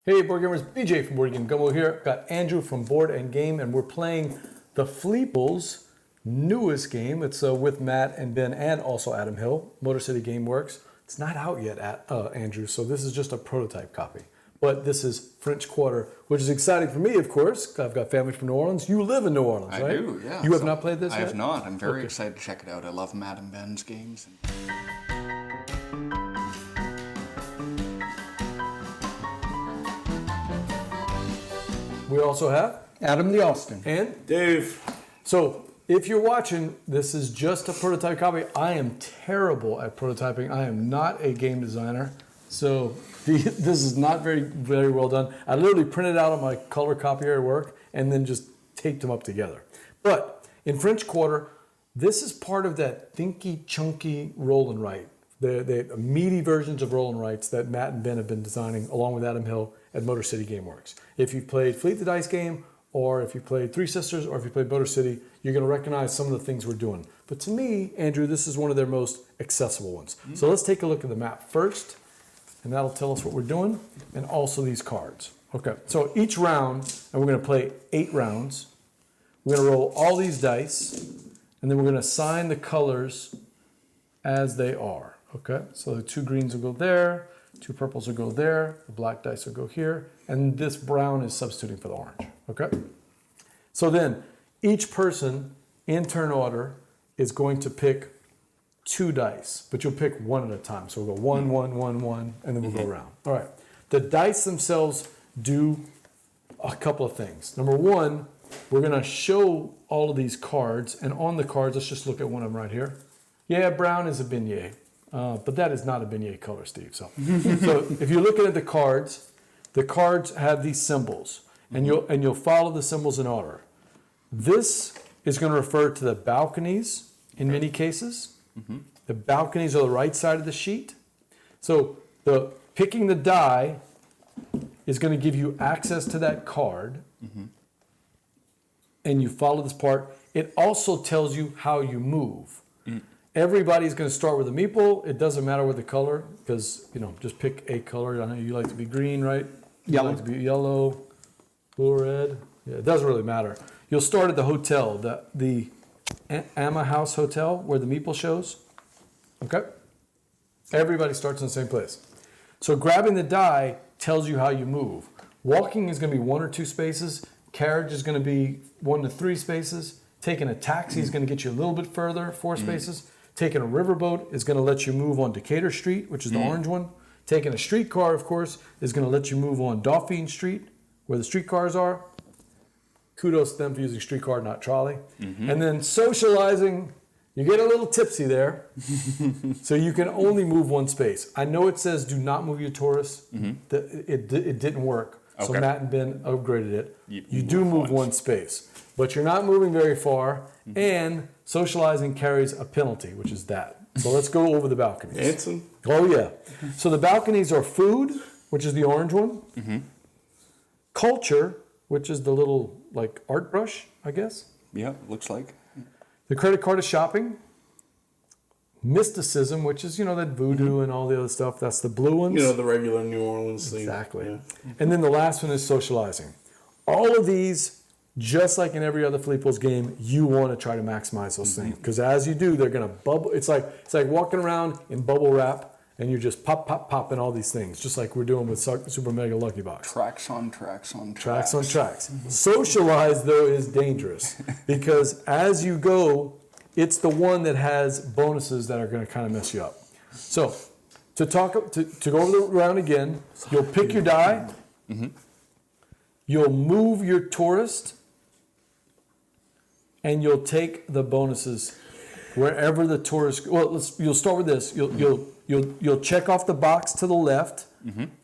Hey Board Gamers, BJ from Board Game Gumbo here. Got Andrew from Board and Game, and we're playing the Fleeple's newest game. It's with Matt and Ben and also Adam Hill, Motor City Gameworks. It's not out yet, Andrew, so this is just a prototype copy. But this is French Quarter, which is exciting for me, of course. I've got family from New Orleans. You live in New Orleans, right? I do, yeah. You have not played this yet? I have not. I'm very excited to check it out. I love Matt and Ben's games. We also have Adam the Austin. and Dave. So if you're watching, this is just a prototype copy. I am terrible at prototyping. I am not a game designer. So this is not very well done. I literally printed out on my color copier at work and then just taped them up together. But in French Quarter, this is part of that thinky, chunky roll and write. The meaty versions of roll and writes that Matt and Ben have been designing along with Adam Hill at Motor City Gameworks. If you've played Fleet the Dice game, or if you played Three Sisters, or if you played Motor City, you're going to recognize some of the things we're doing. But to me, Andrew, this is one of their most accessible ones. So let's take a look at the map first, and that'll tell us what we're doing, and also these cards. Okay, so each round, and we're going to play 8 rounds. We're going to roll all these dice, and then we're going to assign the colors as they are. Okay, so the 2 greens will go there, 2 purples will go there, the black dice will go here, and this brown is substituting for the orange. Okay? So then each person in turn order is going to pick 2 dice, but you'll pick 1 at a time. So we'll go 1, 1, 1, 1, and then we'll go around. All right. The dice themselves do a couple of things. Number 1, we're going to show all of these cards, and on the cards, let's just look at one of them right here. Yeah, brown is a beignet. But that is not a beignet color, Steve. So if you're looking at the cards have these symbols, and you'll follow the symbols in order. This is going to refer to the balconies in many cases. The balconies are the right side of the sheet. So picking the die is going to give you access to that card, and you follow this part. It also tells you how you move. Everybody's going to start with a meeple. It doesn't matter what the color, because, just pick a color. I know you like to be green, right? Yellow. You like to be yellow, blue or red. Yeah, it doesn't really matter. You'll start at the hotel, the Amma House Hotel, where the meeple shows. Okay? Everybody starts in the same place. So grabbing the die tells you how you move. Walking is going to be 1 or 2 spaces. Carriage is going to be 1 to 3 spaces. Taking a taxi is going to get you a little bit further, 4 spaces. Taking a riverboat is going to let you move on Decatur Street, which is the orange one. Taking a streetcar, of course, is going to let you move on Dauphine Street, where the streetcars are. Kudos to them for using streetcar, not trolley. And then socializing, you get a little tipsy there. So you can only move 1 space. I know it says do not move your tourists. It didn't work. So Matt and Ben upgraded it. You do move 1 space. But you're not moving very far, and socializing carries a penalty, which is that. So let's go over the balconies. Handsome. Oh, yeah. So the balconies are food, which is the orange one. Culture, which is the little, art brush, I guess. Yeah, looks like. The credit card is shopping. Mysticism, which is, that voodoo and all the other stuff. That's the blue ones. The regular New Orleans thing. Exactly. Yeah. And then the last one is socializing. All of these, just like in every other Fleeple's game, you want to try to maximize those things. Because as you do, they're going to bubble. It's like walking around in bubble wrap, and you're just popping all these things, just like we're doing with Super Mega Lucky Box. Tracks on tracks on tracks. Tracks on tracks. Socialize, though, is dangerous. Because as you go, it's the one that has bonuses that are going to kind of mess you up. So, to go over the round again, you'll pick your die. You'll move your tourist, and you'll take the bonuses wherever the tourist. Well, you'll start with this. You'll check off the box to the left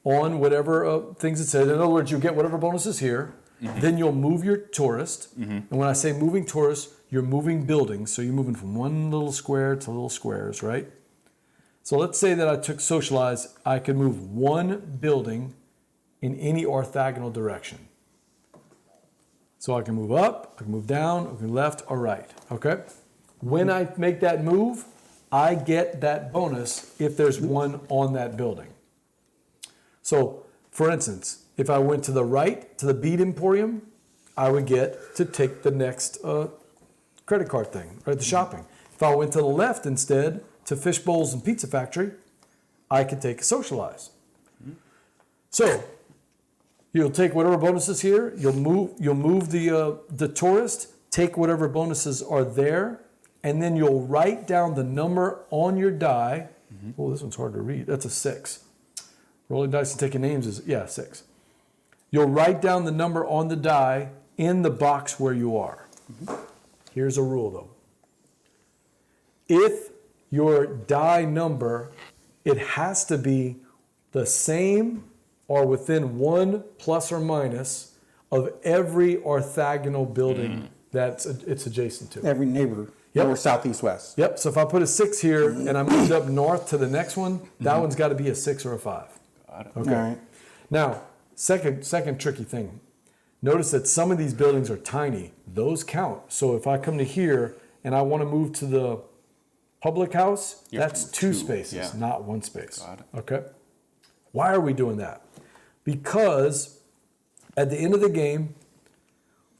on whatever things it says. In other words, you'll get whatever bonus is here. Then you'll move your tourist, and when I say moving tourist, you're moving buildings. So you're moving from one little square to little squares, right? So let's say that I took socialize. I could move 1 building in any orthogonal direction. So I can move up, I can move down, I can left or right, okay? When I make that move, I get that bonus if there's one on that building. So, for instance, If I went to the right, to the Bead Emporium, I would get to take the next credit card thing, right? The shopping. If I went to the left instead, to Fish Bowls and Pizza Factory, I could take a socialize. So you'll take whatever bonuses here. You'll move the tourist. Take whatever bonuses are there, and then you'll write down the number on your die. Oh, this one's hard to read. That's a 6. Rolling dice and taking names is 6. You'll write down the number on the die in the box where you are. Here's a rule though. If your die number, it has to be the same or within 1 plus or minus of every orthogonal building it's adjacent to. Every neighbor. Yep. North, south, east, west. Yep. So if I put a 6 here and I moved up north to the next one, that one's got to be a 6 or a 5. Got it. Okay. All right. Now, second tricky thing. Notice that some of these buildings are tiny. Those count. So if I come to here and I want to move to the public house, You have that's to 2 move 2, spaces, yeah. not 1 space. Got it. Okay. Why are we doing that? Because at the end of the game,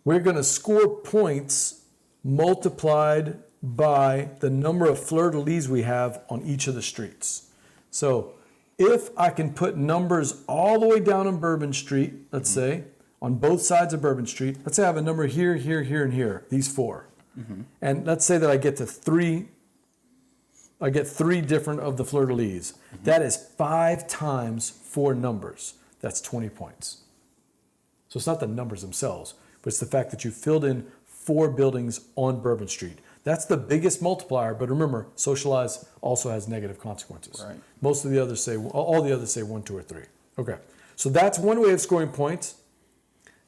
we're going to score points multiplied by the number of fleur-de-lis we have on each of the streets. So if I can put numbers all the way down on Bourbon Street, let's say, on both sides of Bourbon Street, let's say I have a number here, here, here, and here, these 4. And let's say that I get to 3, I get 3 different of the fleur-de-lis. That is 5 times 4 numbers. That's 20 points. So it's not the numbers themselves, but it's the fact that you filled in 4 buildings on Bourbon Street. That's the biggest multiplier, but remember, socialize also has negative consequences. Right. Most of the others say, all the others say 1, 2, or 3. Okay, so that's one way of scoring points.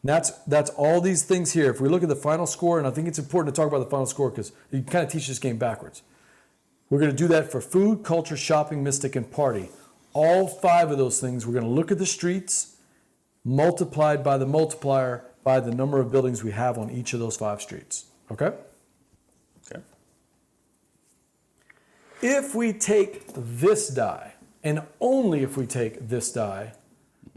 That's all these things here. If we look at the final score, and I think it's important to talk about the final score because you kind of teach this game backwards. We're going to do that for food, culture, shopping, mystic, and party. All 5 of those things, we're going to look at the streets multiplied by the multiplier by the number of buildings we have on each of those 5 streets. Okay? Okay. If we take this die, and only if we take this die,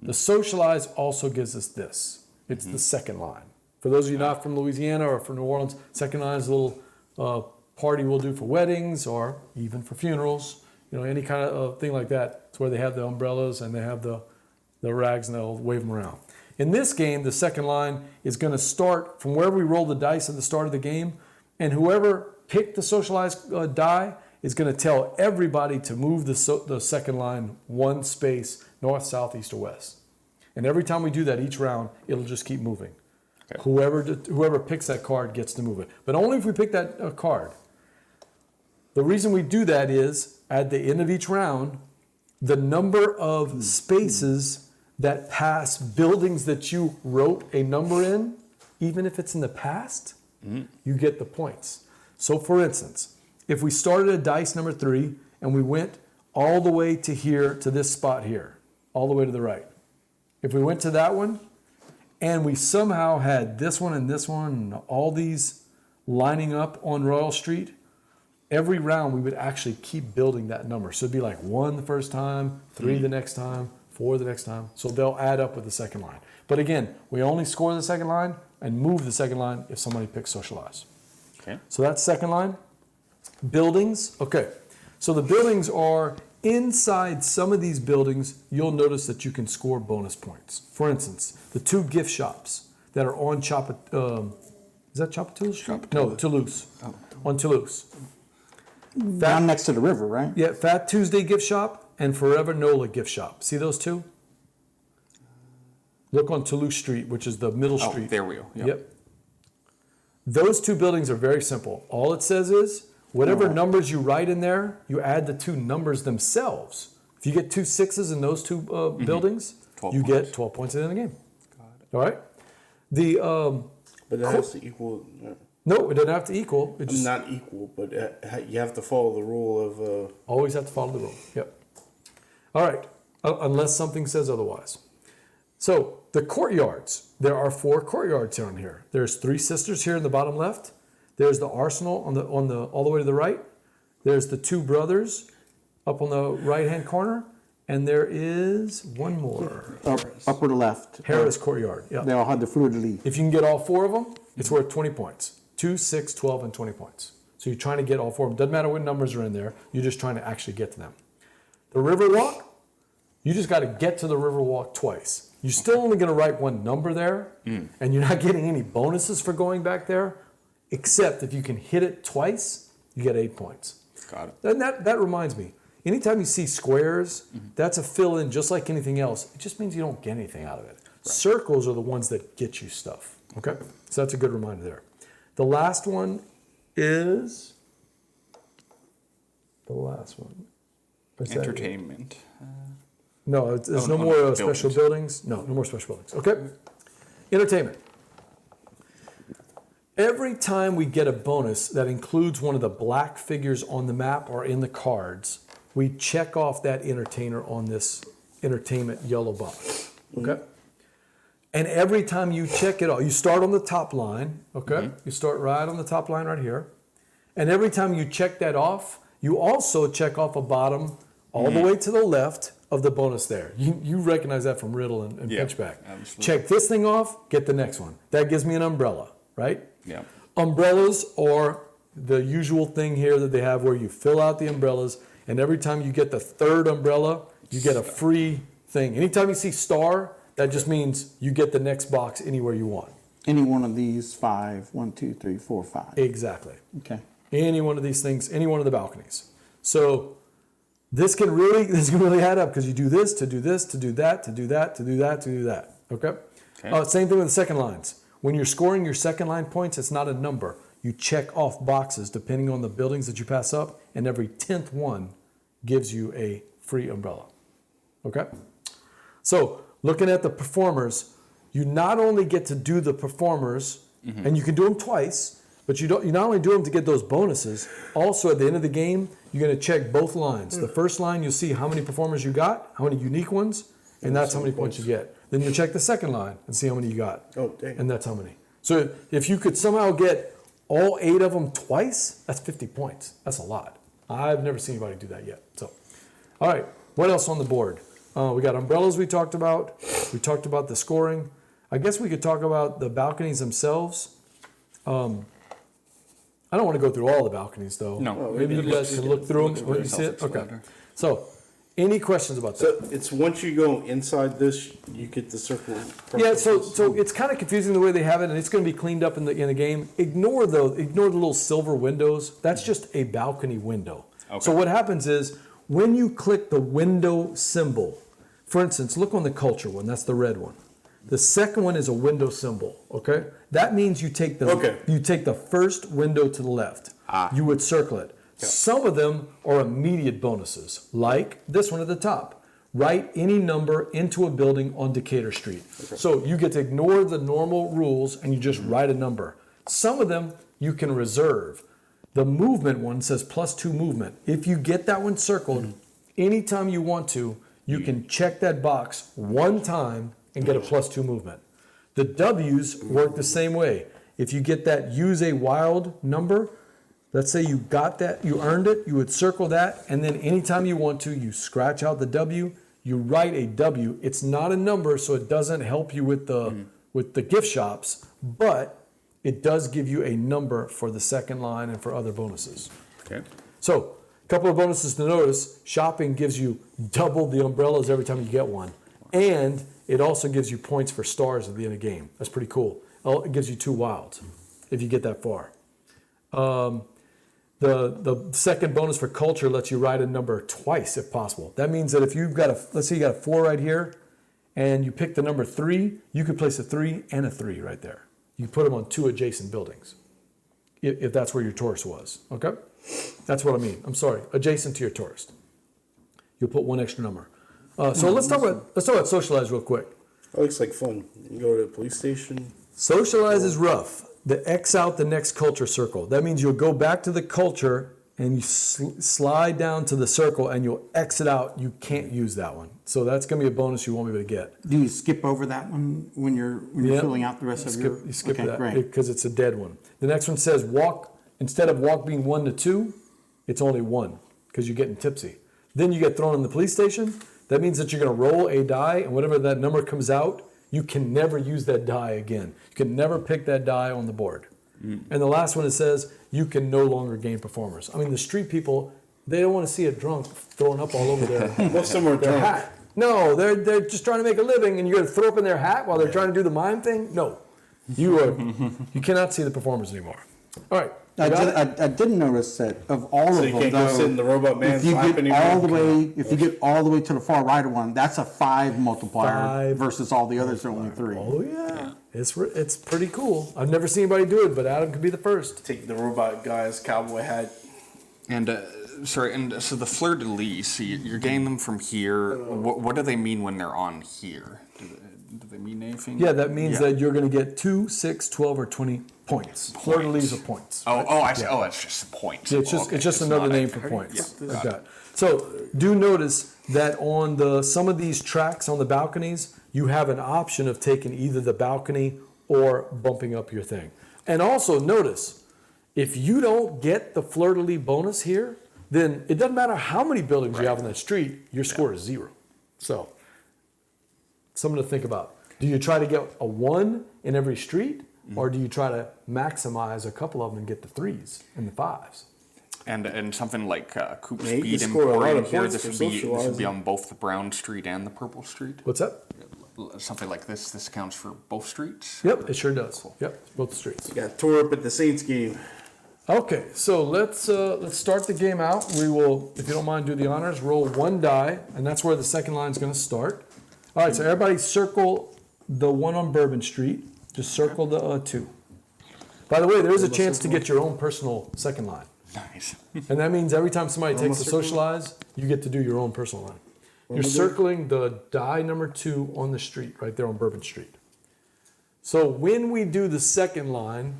the socialize also gives us this. It's the second line. For those of you not from Louisiana or from New Orleans, second line is a little party we'll do for weddings or even for funerals. You know, any kind of thing like that. It's where they have the umbrellas and they have the rags and they'll wave them around. In this game, the second line is going to start from wherever we roll the dice at the start of the game, and whoever picked the socialized die is going to tell everybody to move the second line 1 space north, south, east, or west. And every time we do that each round, it'll just keep moving. Okay. Whoever picks that card gets to move it. But only if we pick that card. The reason we do that is, at the end of each round, the number of spaces that pass buildings that you wrote a number in, even if it's in the past, you get the points. So for instance, if we started at dice number 3 and we went all the way to here, to this spot here, all the way to the right. If we went to that one and we somehow had this one and all these lining up on Royal Street, every round we would actually keep building that number. So it'd be like 1 the first time, 3 the next time, 4 the next time. So they'll add up with the second line. But again, we only score the second line and move the second line if somebody picks socialize. Okay. So that's second line. Buildings. Okay. So the buildings are inside some of these buildings, you'll notice that you can score bonus points. For instance, the 2 gift shops that are on is that Chapatoulas Street? No, Toulouse. Oh. On Toulouse. Down next to the river, right? Yeah, Fat Tuesday gift shop and Forever Nola gift shop. See those 2? Look on Toulouse Street, which is the middle street. Oh, there we go. Yep. Those 2 buildings are very simple. All it says is, whatever numbers you write in there, you add the 2 numbers themselves. If you get 2 6s in those 2 buildings, 12 you points. get 12 points in the game. Got it. All right? But it has to equal. No, it doesn't have to equal. It just Not equal, but you have to follow the rule of. always have to follow the rule. Yep. All right. Unless something says otherwise. So the courtyards. There are 4 courtyards on here. There's 3 sisters here in the bottom left. There's the arsenal on the all the way to the right. There's the 2 brothers up on the right-hand corner, And there is one more. Upper left. Harris Courtyard. Yeah. They all had the fleur de lis. If you can get all 4 of them, it's worth 20 points. 2, 6, 12, and 20 points. So you're trying to get all 4 of them. Doesn't matter what numbers are in there. You're just trying to actually get to them. The Riverwalk, you just got to get to the Riverwalk twice. You're still only going to write 1 number there, and you're not getting any bonuses for going back there, except if you can hit it twice, you get 8 points. Got it. And that reminds me, anytime you see squares, that's a fill-in just like anything else. It just means you don't get anything out of it. Right. Circles are the ones that get you stuff. Okay? So that's a good reminder there. The last one is the last one. What's that? Entertainment. No, there's no no, more special buildings. No more special buildings. Okay? Entertainment. Every time we get a bonus that includes one of the black figures on the map or in the cards, we check off that entertainer on this entertainment yellow box. Okay? And every time you check it off, you start on the top line, okay? You start right on the top line right here. And every time you check that off, you also check off a bottom all the way to the left of the bonus there. You recognize that from Riddle and Pinchback. Absolutely. Check this thing off, get the next one. That gives me an umbrella, right? Yeah. Umbrellas are the usual thing here that they have where you fill out the umbrellas, and every time you get the 3rd umbrella, you get a free thing. Anytime you see star, that just means you get the next box anywhere you want. Any one of these 5, 1, 2, 3, 4, 5. Exactly. Okay. Any one of these things, any one of the balconies. So this can really add up because you do this, to do this, to do that, to do that, to do that, to do that. Okay? Same thing with the second lines. When you're scoring your second line points, it's not a number. You check off boxes depending on the buildings that you pass up, and every 10th one gives you a free umbrella. Okay? So looking at the performers, you not only get to do the performers, and you can do them twice, but you not only do them to get those bonuses, also at the end of the game, you're going to check both lines. The first line, you'll see how many performers you got, how many unique ones, and that's how many points you get. Then you check the second line and see how many you got. Oh, dang. And that's how many. So if you could somehow get all 8 of them twice, that's 50 points. That's a lot. I've never seen anybody do that yet. So, all right, what else on the board? We got umbrellas we talked about. We talked about the scoring. I guess we could talk about the balconies themselves. I don't want to go through all the balconies, though. No. Maybe you guys can look through them when you see it. Okay. So, any questions about that? So it's once you go inside this, you get the circle. Yeah, so it's kind of confusing the way they have it, and it's going to be cleaned up in the game. Ignore the little silver windows. That's just a balcony window. Okay. So what happens is when you click the window symbol, for instance, look on the culture one. That's the red one. The second one is a window symbol. Okay, that means you take the first window to the left. You would circle it. Some of them are immediate bonuses, like this one at the top. Write any number into a building on Decatur Street. Okay. So you get to ignore the normal rules and you just write a number. Some of them you can reserve. The movement one says +2 movement. If you get that one circled, anytime you want to, you can check that box one time and get a +2 movement. The W's work the same way. If you get that use a wild number, let's say you got that, you earned it, you would circle that, and then anytime you want to, you scratch out the W, you write a W. It's not a number, so it doesn't help you with the gift shops, but it does give you a number for the second line and for other bonuses. Okay. So, a couple of bonuses to notice. Shopping gives you double the umbrellas every time you get one. And it also gives you points for stars at the end of the game. That's pretty cool. It gives you 2 wilds if you get that far. The second bonus for culture lets you write a number twice if possible. That means that if you've got let's say you got a 4 right here, and you pick the number 3, you could place a 3 and a 3 right there. You put them on 2 adjacent buildings, if that's where your tourist was. Okay, that's what I mean. I'm sorry, adjacent to your tourist. You'll put 1 extra number. So let's talk about socialize real quick. That looks like fun. You go to the police station. Socialize is rough. The X out the next culture circle. That means you'll go back to the culture and you slide down to the circle and you'll exit out. You can't use that one. So that's going to be a bonus you won't be able to get. Do you skip over that one when you're filling out the rest of your? You skip that great. because it's a dead one. The next one says walk. Instead of walk being 1 to 2, it's only 1 because you're getting tipsy. Then you get thrown in the police station. that means that you're going to roll a die, and whatever that number comes out, you can never use that die again. You can never pick that die on the board. And the last one, it says you can no longer gain performers. I mean, the street people, they don't want to see a drunk throwing up all over Most of them are their drunk. hat. No, they're just trying to make a living, and you're going to throw up in their hat while they're trying to do the mime thing? No. You cannot see the performers anymore. All right. I did notice that of all So of you them, can't go though, sit in the robot man if you slapping get you. all the way, if you get all the way to the far right of one, that's a 5 multiplier 5 versus all the others are only 3. Oh, yeah. It's pretty cool. I've never seen anybody do it, but Adam could be the first. Take the robot guy's cowboy hat. And so the fleur de lis, so you're getting them from here. What do they mean when they're on here? Do they mean anything? Yeah, that means that you're going to get 2, 6, 12, or 20 points. Fleur de lis are points. I see. Oh, it's just points. It's just Okay, it's just another not name a- for points. Yeah, Like got that. So do notice that on some of these tracks on the balconies, you have an option of taking either the balcony or bumping up your thing. And also notice, if you don't get the fleur de lis bonus here, then it doesn't matter how many buildings you have on that street, your score is 0. So something to think about. Do you try to get a 1 in every street, or do you try to maximize a couple of them and get the 3s and the 5s? And something like Coop Yeah, you Speed can score a lot Emporium of here. points This for would be socializing. on both the Brown Street and the Purple Street. What's that? Something like this. This counts for both streets. Yep, it sure does. Yep, it's both streets. Got tore up at the Saints game. Okay, so let's start the game out. We will, if you don't mind, do the honors. Roll 1 die, and that's where the second line is going to start. All right, so everybody circle the one on Bourbon Street. Just circle the 2. By the way, there is a chance to get your own personal second line, Nice. and that means every time somebody takes a circle? socialize, you get to do your own personal line. You're circling the die number 2 on the street, right there on Bourbon Street. So when we do the second line,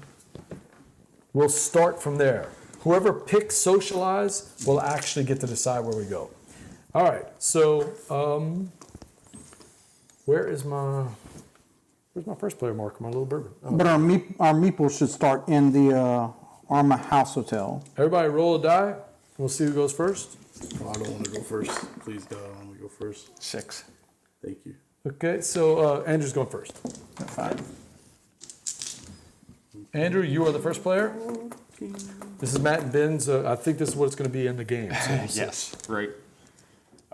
we'll start from there. Whoever picks socialize will actually get to decide where we go. All right, so where's my first player marker, my little bourbon? Oh. But our meeples should start in the Arma House Hotel. Everybody roll a die. We'll see who goes first. Oh, I don't want to go first. Please, God, I don't want to go first. 6. Thank you. Okay, so Andrew's going first. Fine. Andrew, you are the first player. This is Matt and Ben's. I think this is what it's going to be in the game. So we'll see. Yes. Right.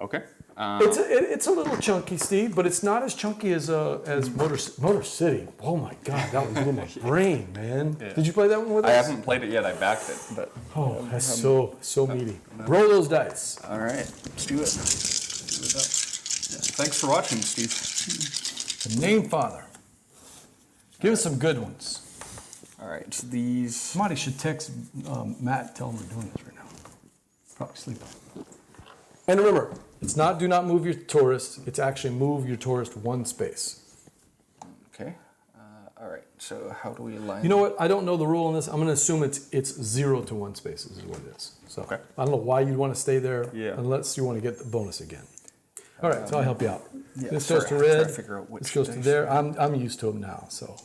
Okay. It's a little chunky, Steve, but it's not as chunky as Motor City. Oh my God, that one blew my brain, man. Yeah. Did you play that one with us? I haven't played it yet. I backed it, but Oh, that's so meaty. Roll those dice. all right. Let's do it. Do it up. Yeah. Thanks for watching, Steve. The name father. Give us some good ones. All right. So these. Somebody should text Matt, tell him we're doing this right now. Probably sleeping. And remember, it's not do not move your tourist. It's actually move your tourist 1 space. Okay. All right. So how do we align? You know what? I don't know the rule on this. I'm going to assume it's 0 to 1 spaces is what it is. So Okay. I don't know why you'd want to stay there Yeah. unless you want to get the bonus again. All right, so I'll help you out. yeah, This sorry, goes to I'm trying to red. figure out which This goes to dice. there. I'm used to them now, so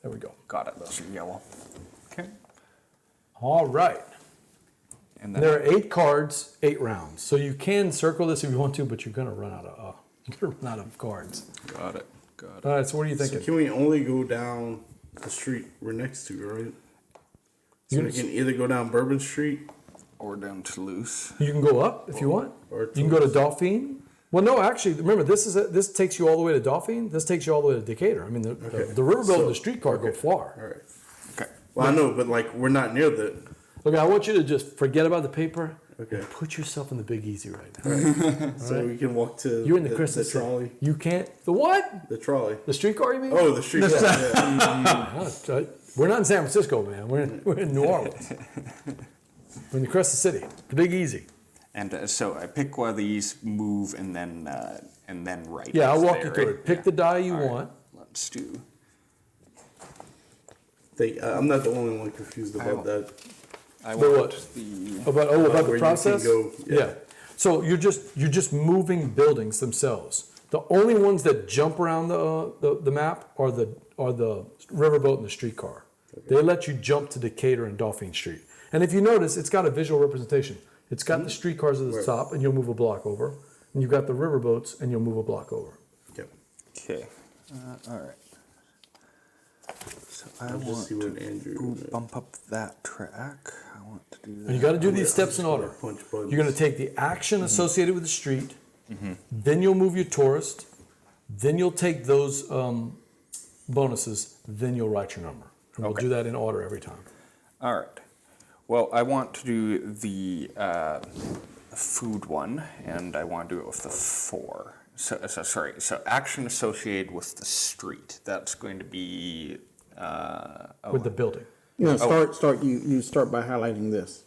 there we go. Got it. Those are yellow. Okay. All right. And then There are 8 cards, 8 rounds. So you can circle this if you want to, but you're going to run out of cards. got it. Got it. All right, so what are you So thinking? can we only go down the street we're next to, right? So we can either go down Bourbon Street. Or down Toulouse. You can go up if you want. Or You can go to Dauphine. Well, no, actually, remember this takes you all the way to Dauphine. This takes you all the way to Decatur. I mean, the riverboat and the streetcar go far. All right. Okay. Well, I know, but like we're not near the. Look, I want you to just forget about the paper. Okay. And put yourself in the Big Easy right now. So we can walk to. You're in the Crescent City. trolley. You can't. The what? The trolley. The streetcar? You mean? Oh, the street. Yeah. Oh, we're not in San Francisco, man. We're in New Orleans. We're in the Crescent City. The Big Easy. And so I pick one of these, move, and then right. Yeah, I'll walk you there, through right? it. Pick the die you All right, want. Let's do. I'm not the only one confused about that. I The want what? the. About where the you can process. go, yeah. So you're just moving buildings themselves. The only ones that jump around the map are the riverboat and the streetcar. They let you jump to Decatur and Dauphine Street. And if you notice, it's got a visual representation. It's got the streetcars at the top, and you'll move a block over. and you've got the river boats, and you'll move a block over. Yep. Okay. All right. So I I'll just want see what Andrew. to bump up that track. I want to do that. And you got to do these steps in order. Punch buttons. You're going to take the action associated with the street, then you'll move your tourist, then you'll take those bonuses, then you'll write your number. And we'll do that in order every time. All right. Well, I want to do the food one, and I want to do it with the 4. So action associated with the street. That's going to be With the building. You start by highlighting this.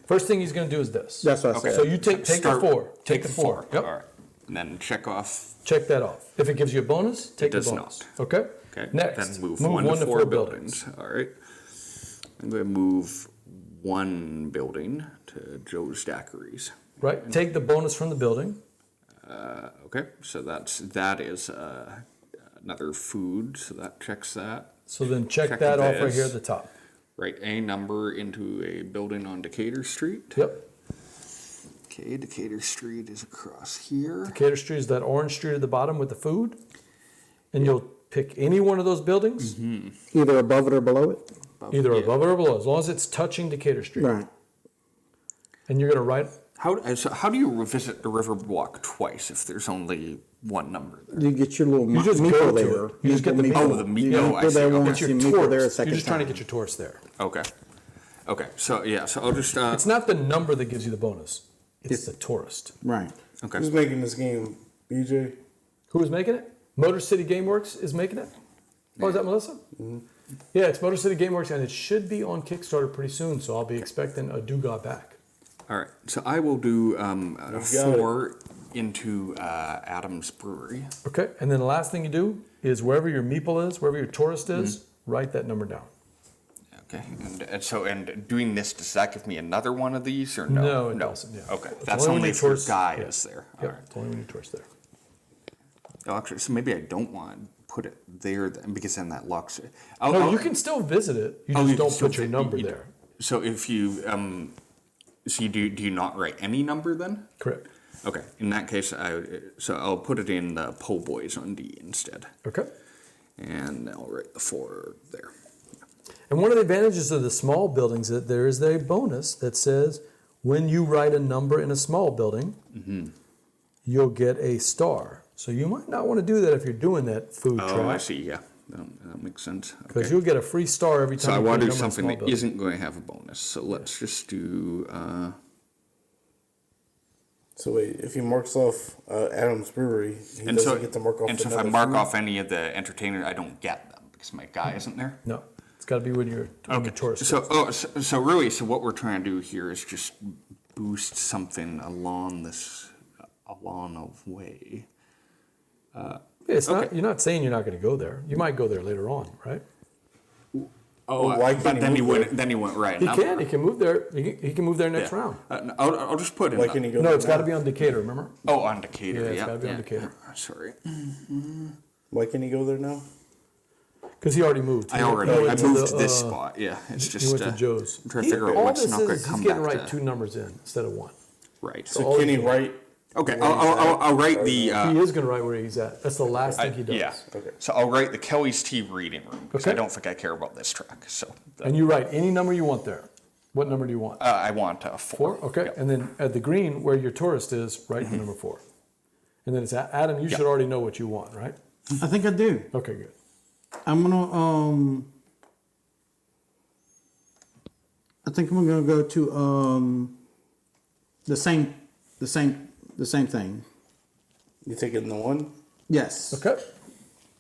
First thing he's going to do is this. That's what I Okay. said. So you take the Start- 4. Take the 4. Yep. All right. And then check off. Check that off. If it gives you a bonus, take the does bonus. not. Okay? Okay. Next, Then move 1 to 4 buildings. buildings. All right. I'm going to move 1 building to Joe's Daiquiris. Right? Take the bonus from the building. Okay. So that is another food. So that checks that. So then check Check that off right this. here at the top. Write a number into a building on Decatur Street. Yep. Okay, Decatur Street is across here. Decatur Street is that orange street at the bottom with the food. And you'll pick any one of those buildings, Either above it or below it. either Yeah. above it or below, as long as it's touching Decatur Street. Right. And you're going to write, So how do you revisit the river block twice if there's only one number there? You get your little You just meeple go to there. it. You just get the meeple. Oh, the meeple. You Oh, I go there see. Okay. once, get you your meeple there a tourist. second You're just trying to time. get your tourist there. Okay. Okay. So yeah. So I'll just. It's not the number that gives you the bonus. It's the tourist. Right. Okay. Who's making this game? BJ. Who is making it? Motor City Gameworks is making it. Oh, is that Melissa? Yeah, it's Motor City Gameworks, and it should be on Kickstarter pretty soon. So I'll be expecting a Duga back. All right. So I will do got 4 into Adams Brewery. Okay, and then the last thing you do is wherever your meeple is, wherever your tourist is, write that number down. Okay. And doing this, does that give me another one of these or no? No, it doesn't, yeah. Okay. It's That's only when only your for tourist- guys yeah. there. Yep, All right. it's only when your tourist there. Oh, actually, so maybe I don't want to put it there then, because then that locks it. No, you can still visit it. You just you can don't still put your fit- number you- there. So if you so you do you not write any number then? Correct. Okay, in that case, I'll put it in the po' boys on D instead, Okay. and I'll write the 4 there. And one of the advantages of the small buildings is that there is a bonus that says when you write a number in a small building, you'll get a star. So you might not want to do that if you're doing that food Oh, I track, see. Yeah, that makes sense. because Okay. you'll get a free star every time. So I you put want a to do number in a something small that building. isn't going to have a bonus. So let's just do. So wait, if he marks off Adams Brewery, he doesn't get to mark off. And so if I another mark food? off any of the entertainers, I don't get them because my guy isn't there. No, it's got to be when you're tourist. So really, so what we're trying to do here is just boost something along a way. It's not. okay. You're not saying you're not going to go there. You might go there later on, right? Oh, Well, why can't but he then he move would. there? Then he went right. He can. He can move there. He can move there next Yeah. round. No, I'll just put in. Why can he go? No, there it's got to now? be on Decatur. Remember? Oh, on Decatur. Yeah, it's yeah, gotta be on yeah. Decatur. Sorry, Why can he go there now? Because he already moved. I He already went to moved the, this spot. Yeah, it's He just went to Joe's. I'm trying to figure out all what's this not going is to come he's getting back right to. 2 numbers in instead of 1. Right. So all can he he can- write? Okay, where he's at? I'll write the. He is going to write where he's at. That's the last thing he does. Yeah. Okay. So I'll write the Kelly's Tea reading room because I Okay. don't think I care about this track. So And you write any number you want there. What number do you want? I want a 4. 4? Okay. Yep. And then at the green where your tourist is, write the number 4. And then it's Adam. You should already know what you want, right? I think I do. Okay, good. I'm gonna I think I'm gonna go to the same thing. You taking the 1? Yes. Okay.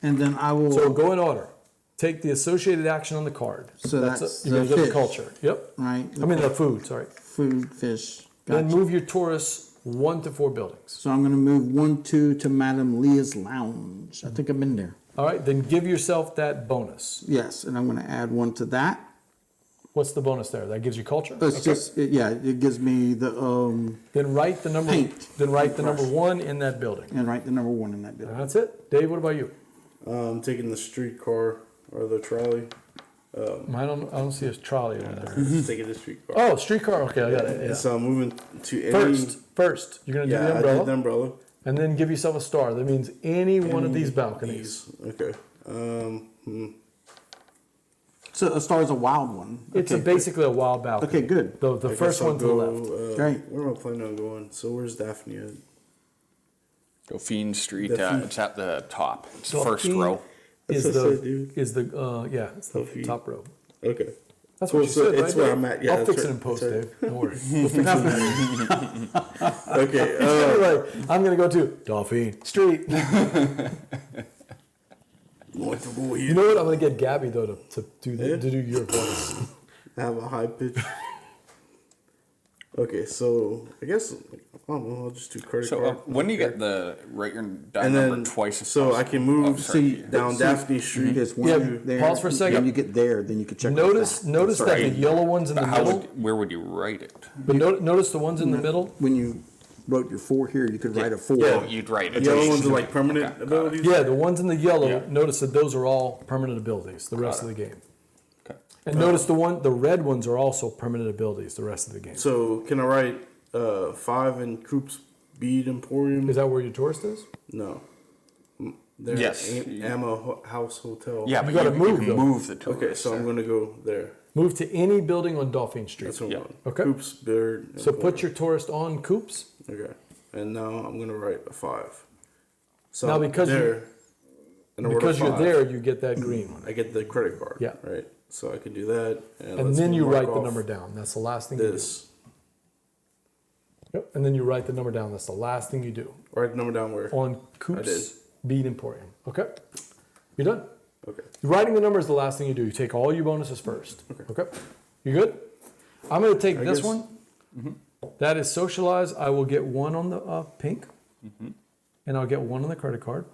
And then I will. So go in order. Take the associated action on the card. So that's you're the going to do the fish. culture. Yep. Right. I mean the food. Sorry. food, fish. Then Gotcha. move your tourists 1 to 4 buildings. So I'm gonna move 1, 2 to Madame Leah's Lounge. I think I've been there. All right. Then give yourself that bonus. Yes, and I'm gonna add 1 to that. What's the bonus there? That gives you culture. It's just it gives me the Then write the number. Paint. Then write the number 1 in that building. and write the number 1 in that And building. that's it. Dave, what about you? I'm taking the streetcar or the trolley. I don't see a trolley over there. Just taking the streetcar. Oh, streetcar. Okay, I got it. Yeah. And so I'm moving to any. First, you're gonna do Yeah, the I umbrella, did the umbrella. and then give yourself a star. That means any one of these balconies. Okay. So a star is a wild one. It's Okay, basically a wild balcony. Okay, good. The I first guess I'll one to the go, left. Great. Where am I planning on going? So where's Daphne at? Dauphine Street. Dauphine. It's at the top. It's the Dauphine first row. Is That's what I the said, dude. is the yeah? It's the Dauphine. top row. Okay. That's Cool, what you so said, it's right? where Dave? I'm at. Yeah, I'll that's fix it right. in post, That's right. Dave. Don't worry. We'll fix it. Okay. Anyway, I'm gonna go to Dauphine Street. Going to go You here. know what? I'm gonna get Gabby though to do your voice. Have a high pitch. Okay, so I guess I don't know. I'll just do credit So card. when you get the write your down and number then twice as so I possible. can move sorry. down Daphne Street. There's one Yeah, there. pause for a second. Then you get there, then you can check. Notice that the right. yellow ones in the But how middle. where would you write it? But notice the ones in the middle. When you wrote your 4 here, you could write a 4. Oh, you'd write The it. yellow ones are like permanent abilities. Yeah, the ones in the yellow. Yeah. Notice that those are all permanent abilities. The rest of the game. Okay. And notice the red ones are also permanent abilities. The rest of the game. So can I write 5 in Coop's Bead Emporium? Is that where your tourist is? No. There, Yes. Amma House Hotel. Yeah, but gotta you move, can though. move the tourist. Okay, so I'm gonna go there. Move to any building on Dauphine Street. That's what I'm Yeah. going. Okay. Coop's Beard. So put your tourist on Coops. Okay. And now I'm gonna write a 5. So Now, because there, and I wrote a Because you're 5, there, you get that green one. I get the credit card. Yeah. Right. So I can do that, And let's then you mark write the off number down. That's the last thing you do. This. Yep. And then you write the number down. That's the last thing you do. Write the number down where? On did. Coops Bead Emporium. Okay? You're done. Okay. Writing the number is the last thing you do. You take all your bonuses first. Okay? You good? I'm going to take this guess- one. That is socialize. I will get 1 on the pink. And I'll get 1 on the credit card.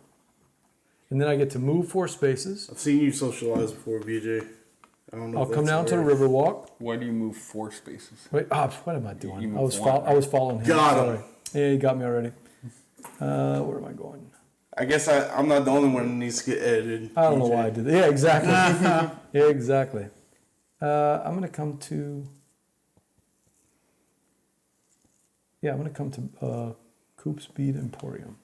And then I get to move 4 spaces. I've seen you socialize before, BJ. I don't know. I'll if come that's down to the rare. Riverwalk. Why do you move 4 spaces? Wait, what am I doing? You I was moved one, I was following him. Got him. Sorry. Yeah, you got me already. Where am I going? I guess I'm not the only one that needs to get edited. I don't know BJ. why I did that. Yeah, exactly. Yeah, exactly. I'm gonna come to. Yeah, I'm gonna come to Coop Speed Emporium.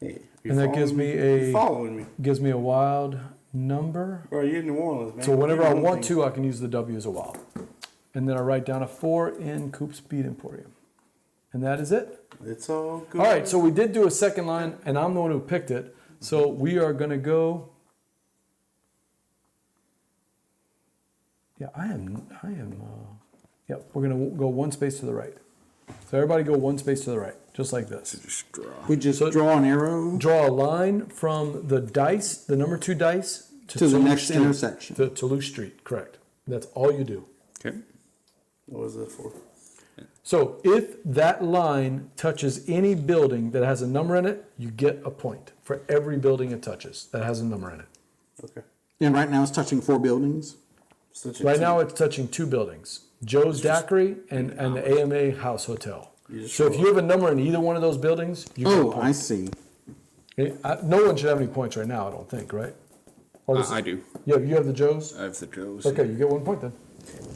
Hey, you And that gives following me a- You following me, Gives me a wild number. bro. You're in New Orleans, man. So whenever You I know want things. to, I can use the W as a wild. And then I write down a 4 in Coop Speed Emporium. And that is it. It's all good. All right, so we did do a second line, and I'm the one who picked it. So we are going to go. Yeah, yeah, we're going to go 1 space to the right. So everybody go 1 space to the right, just like this. Just draw. We just So- draw an arrow Draw a line from the dice, the number 2 dice, to the Toulouse next Street. intersection. To Toulouse Street, correct. That's all you do. Okay. What was that for? So if that line touches any building that has a number in it, you get a point for every building it touches that has a number in it. Okay. And right now it's touching 4 buildings. Such a Right two. now it's touching 2 buildings, Joe's Daiquiri and the AMA House Hotel. just So if roll. you have a number in either one of those buildings, you get a Oh, point. I see. No one should have any points right now, I don't think, right? Or does I it- do. Yeah, you have the Joe's? I have the Joes. Okay, you get 1 point then.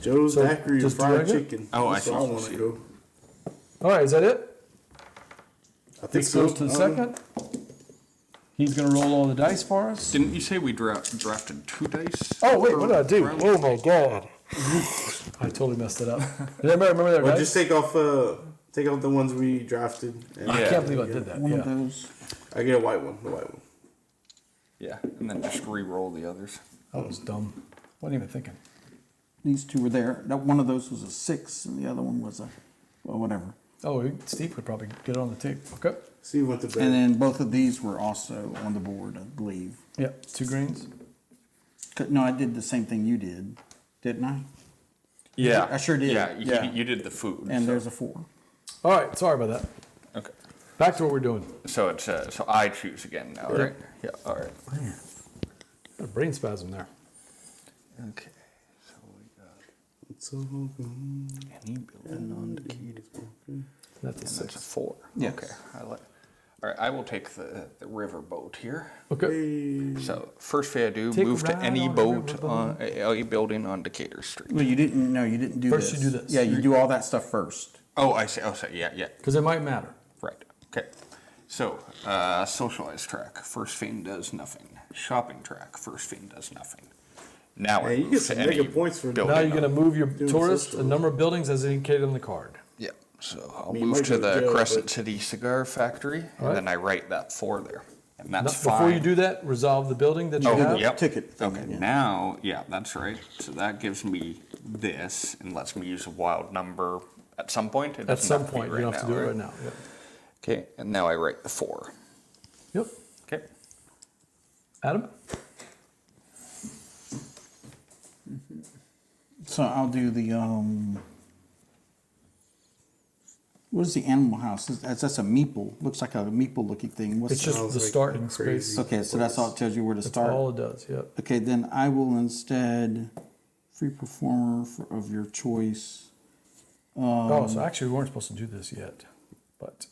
Joe's So, Daiquiri and just fried drag it? chicken. Oh, I That's see. where I I want to see. go. All right, is that it? I think This so. goes to the second. He's going to roll all the dice for us. Didn't you say we drafted 2 dice? Oh, wait, what did I do? Round? Oh, my God. I totally messed it up. Did anybody remember that, Well, right? just take off the ones we drafted. And I Yeah. can't believe I did that. One of Yeah. those. I get a white one. The white one. Yeah, and then just re-roll the others. That was dumb. Wasn't even thinking. These 2 were there. That one of those was a 6, and the other one was a, well, whatever. Oh, Steve could probably get it on the tape. Okay. Steve went to bed. And then both of these were also on the board, I believe. Yeah, 2 greens. No, I did the same thing you did, didn't I? Yeah, I sure did. Yeah, Yeah. You did the food. And so- there's a 4. All right, sorry about that. Okay. Back to what we're doing. So it's so I choose again now, right? Yeah. All right. Got a brain spasm there. Okay. So we got It's all good. any building on the key. That's a That's a 6. 4. Yes. Okay. I like. All right, I will take the river boat here. Okay. So first thing I do, Take a move to ride any on a boat river on a building on Decatur Street. Well, you didn't. No, you didn't do First this. you do this. Yeah, you do all that stuff first. Oh, I see. Oh, so yeah, yeah. Because it might matter. Right. Okay. So, socialized track. First thing does nothing. Shopping track. First thing does nothing. Now Hey, I you move get to some any mega points for building Now you're going to move your Doing tourist a social. number of buildings as indicated on the card. Yeah. So I'll mean, you move might to go to the jail, Crescent but- City Cigar Factory, and Alright. then I write that 4 there, and that's Before fine. you do that, resolve the building that you Oh, have. yep. Ticket thing, Okay, yeah. now, yeah, that's right. So that gives me this and lets me use a wild number at some point. It At doesn't some have to be point, you don't have to do it right? right now. Yep. Okay, and now I write the 4. Yep. Okay. Adam? So I'll do the what is the animal house? That's a meeple. Looks like a meeple looking thing. What's It's just Sounds the like starting a space. crazy- okay? So that's all it tells you where to That's start. all it does. Yep. Okay, then I will instead free performer of your choice. Oh, so actually we weren't supposed to do this yet, but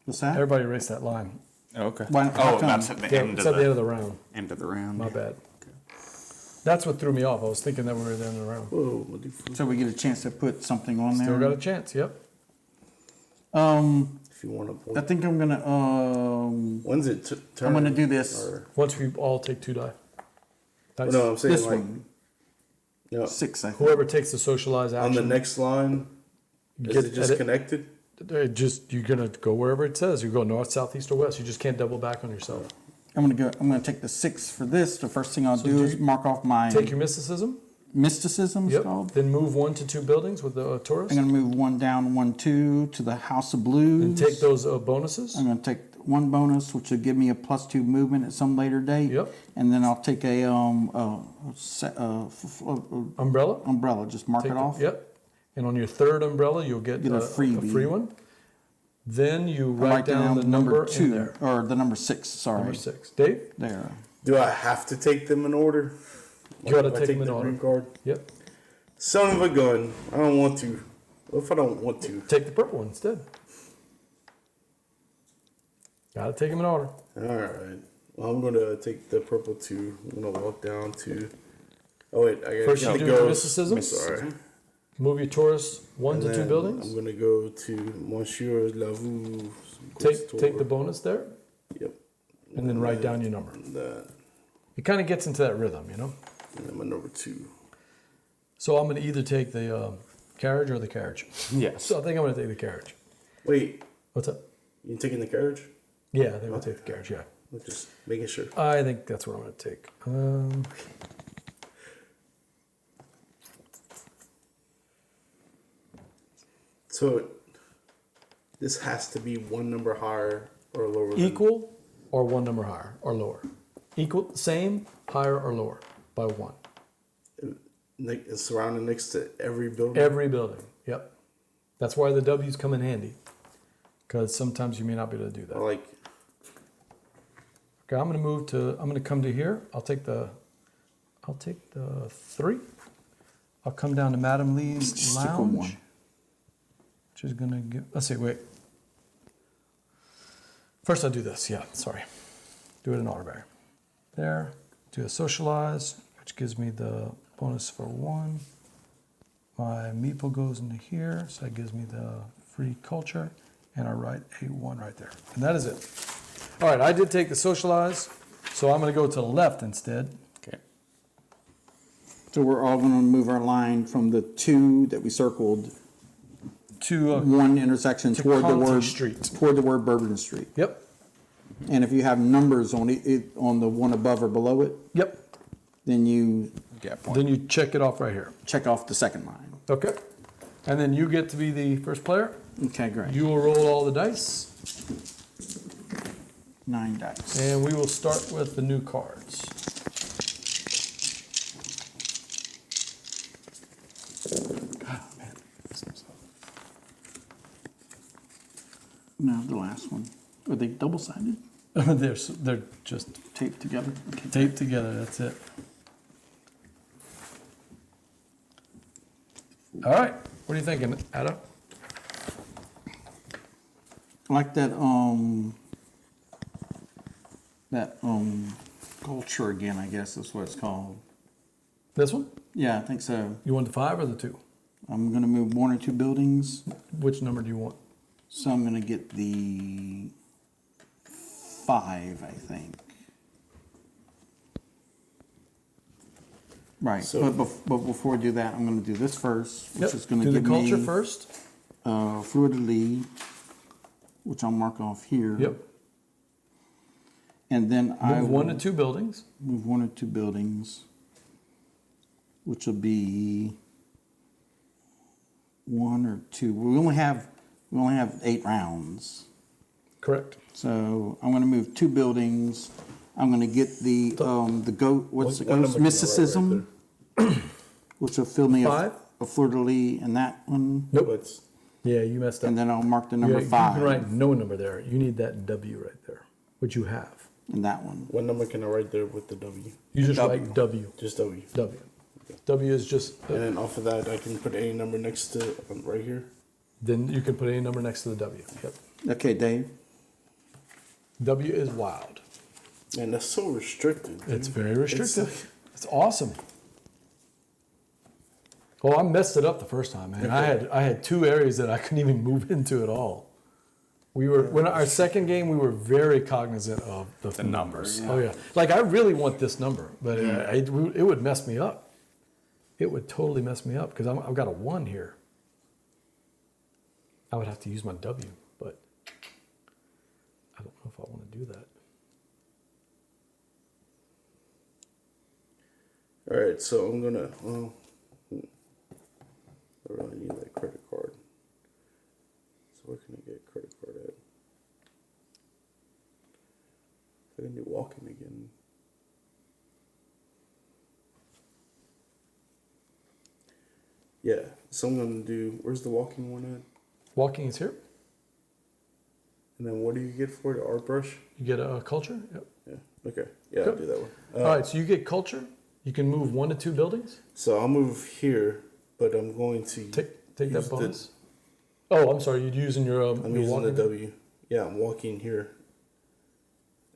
What's that? everybody erase that line. Okay. Why- how Oh, come? that's at the Yeah, end it's of at the end of the round. end of the round. My bad. That's what threw me off. I was thinking that we were at the end of the round. Whoa, what the fuck? So we get a chance to put something on Still there. got a chance. Yep. If you want to I point. think I'm gonna When's it turn? I'm gonna do this. Or, Once we all take 2 die. Dice. no, I'm saying This like one, no, 6. I think. Whoever takes the socialized on the action, next line. Is Get it just edit- connected? you're gonna go wherever it says. You go north, south, east, or west. You just can't double back on yourself. I'm gonna take the 6 for this. The first thing I'll do do is you mark off my Take your mysticism. mysticism. It's Yep. called. Then move 1 to 2 buildings with the tourist, I'm gonna move 1 down, 1, 2 to the House of Blues. and take those bonuses. I'm gonna take 1 bonus, which will give me a +2 movement at some later date. Yep. And then I'll take a Umbrella. umbrella. Just mark Take it the- off. Yep. And on your third umbrella, you'll get, Get a a freebie. free one. Then you I write down the number in 2 there. or the number 6. Sorry, Number 6. Dave, there. Do I have to take them in order? you got to If I take them in the order. green card. Yep. Son of a gun! I don't want to. What if I don't want to? Take the purple one instead. Got to take them in order. All right. Well, I'm gonna take the purple 2. I'm gonna walk down to. Oh wait, I gotta First get you the do ghost. mysticism. Sorry. Move your tourist 1 And to 2 then buildings. I'm gonna go to Monsieur Lavou. Take the bonus there, Yep. and then write down your number. That. It kind of gets into that rhythm, you know. And then my number 2. So I'm going to either take the carriage or the carriage. Yes. So I think I'm going to take the carriage. Wait, What's up? you taking the carriage? Yeah, I think I'll take the carriage. Yeah, I'm just making sure. I think that's what I'm going to take. So this has to be 1 number higher or lower. than- Equal or 1 number higher or lower. Equal, same, higher or lower by 1. Surrounding next to every building. Every building. Yep. That's why the W's come in handy. Because sometimes you may not be able to do that. Or like, Okay, I'm going to come to here. I'll take the 3. I'll come down to Madam Lee's Stick with lounge. 1. Which is going to give, let's see, wait. First I'll do this, yeah, sorry. Do it in order, Barry. There, do a socialize, which gives me the bonus for 1. My meeple goes into here, so that gives me the free culture, and I write a 1 right there. And that is it. All right, I did take the socialize, so I'm going to go to the left instead. Okay. So we're all gonna move our line from the 2 that we circled, To, 1 intersection To toward the Conti word Street. toward the word Bourbon Street. yep, And if you have numbers on it on the one above or below it, yep. then you Gap point. Then you check it off right here. check off the second line. Okay. And then you get to be the first player. Okay, great. You will roll all the dice. 9 dice. And we will start with the new cards. No, the last one. Are they double-sided? They're just Taped together? Okay. taped together, that's it. All right, what are you thinking, Adam? I like that culture again, I guess is what it's called. This one? Yeah, I think so. You want the 5 or the 2? I'm gonna move 1 or 2 buildings. Which number do you want? So I'm gonna get the 5, I think. Right, So- but before I do that, I'm gonna do this first, which is gonna Do the give culture me first. Fleur de lis, which I'll mark off here. Yep. And then I Move will 1 to 2 buildings. move 1 or 2 buildings, which will be 1 or 2. We only have 8 rounds. Correct. So I'm going to move 2 buildings. I'm going to get the goat. What's What the number can I write mysticism, which will fill me 5? a fleur de lis in that one, Nope. What's Yeah, you messed up. and then I'll mark the Yeah, number you 5 can write no number there. You need that W right there, which you have. in that one. what number can I write there with the W? You just W. write W. Just W. W. W is just, And then off of that, I can put any number next to right here. then you can put any number next to the W. Yep. Okay, Dave. W is wild. And that's so restricted. dude. It's very restrictive. It's It's awesome. Well, I messed it up the first time, man. I had 2 areas that I couldn't even move into at all. We were when our second game, we were very cognizant of the numbers. yeah. Oh yeah, like I really want this number, but it would mess me up. It would totally mess me up because I've got a 1 here. I would have to use my W, but I don't know if I want to do that. All right, so I'm gonna. I really need that credit card. So where can I get a credit card at? I can do walking again. Yeah, so I'm gonna do. Where's the walking one at? Walking is here. And then what do you get for it? Art brush? You get a culture. Yep. Yeah. Okay. Yeah, I'll Good. do that one. All right, so you get culture. You can move 1 to 2 buildings. So I'll move here, but I'm going to Take use that bonus. Oh, I'm sorry. You're using your. I'm your using the walking- W. Yeah, I'm walking here,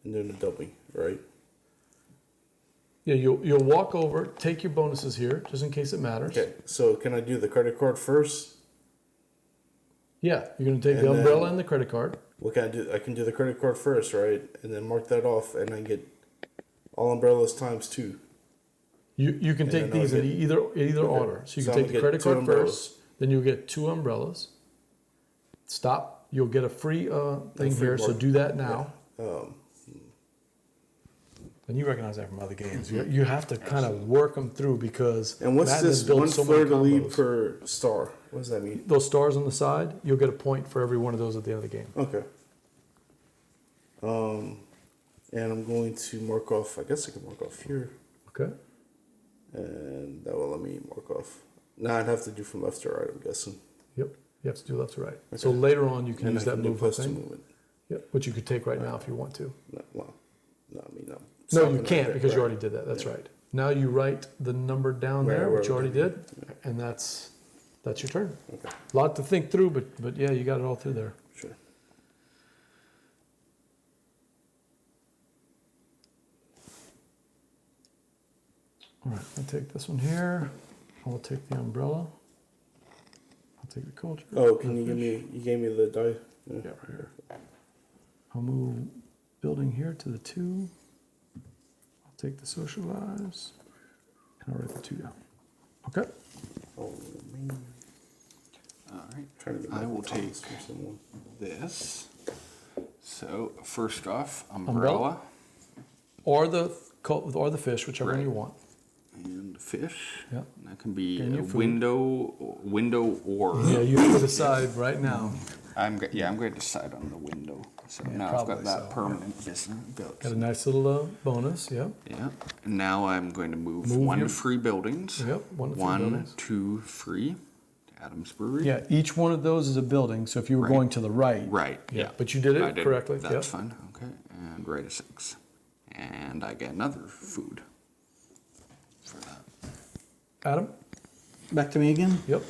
and then the W, right? Yeah, you'll walk over. Take your bonuses here, just in case it matters. Okay. So can I do the credit card first? Yeah, you're gonna take And the umbrella then- and the credit card. What can I do? I can do the credit card first, right? And then mark that off, and I get all umbrellas times 2. You can take then I'll these in get- either Okay. order. So you So can I'm take the gonna credit get 2 card umbrellas. first, then you'll get 2 umbrellas. Stop. You'll get a free thing free here. So mark. do that now. Um, And you recognize that from other games. You have to kind of work them through because and what's Madden has this built one so fleur many de lis combos. per star? What does that mean? Those stars on the side, you'll get a point for every one of those at the end of the game. Okay. And I'm going to mark off. I guess I can mark off here, Okay. and that will let me mark off. Now I'd have to do from left to right. I'm guessing. Yep. You have to do left to right. So Okay. later on, you can And use I that can do movement plus 2 thing. movement. Yep. Which you could take right now if you want to. No, well, no, I mean no. No, Stopping you right can't there, because you right. already did that. That's Yeah. right. Now you write the number down Right, there, I which you wrote already it. did, and that's your turn. Okay, A lot to think through, but yeah, you got it all through there. sure. All right, I'll take this one here. I'll take the umbrella. I'll take the culture. Oh, can you give me? You gave me the die. Yeah, right here. I'll move building here to the 2. I'll take the socialize, and I'll write the 2 down. Okay. Oh man, All right. trying to get I my will take comments from someone. this. So first off, Umbrella? umbrella Or the fish, whichever one Right. you want. and fish. Yep. That can be And a your food. window or. Yeah, you have to decide right now. I'm going to decide on the window. So Yeah, now I've probably got that so. permanent business built. Got a nice little bonus. Yep. Yeah. And now I'm going to move Move 1 your- free buildings. Yep, 1 to 3 1, buildings. 2 free. Adams Brewery. Yeah, each one of those is a building. So if you were Right. going to the right, Right. Yeah, Yeah. but you did it I correctly. That's Yep. fine. Okay. And write a 6. And I get another food for that. Adam. Back to me again. Yep.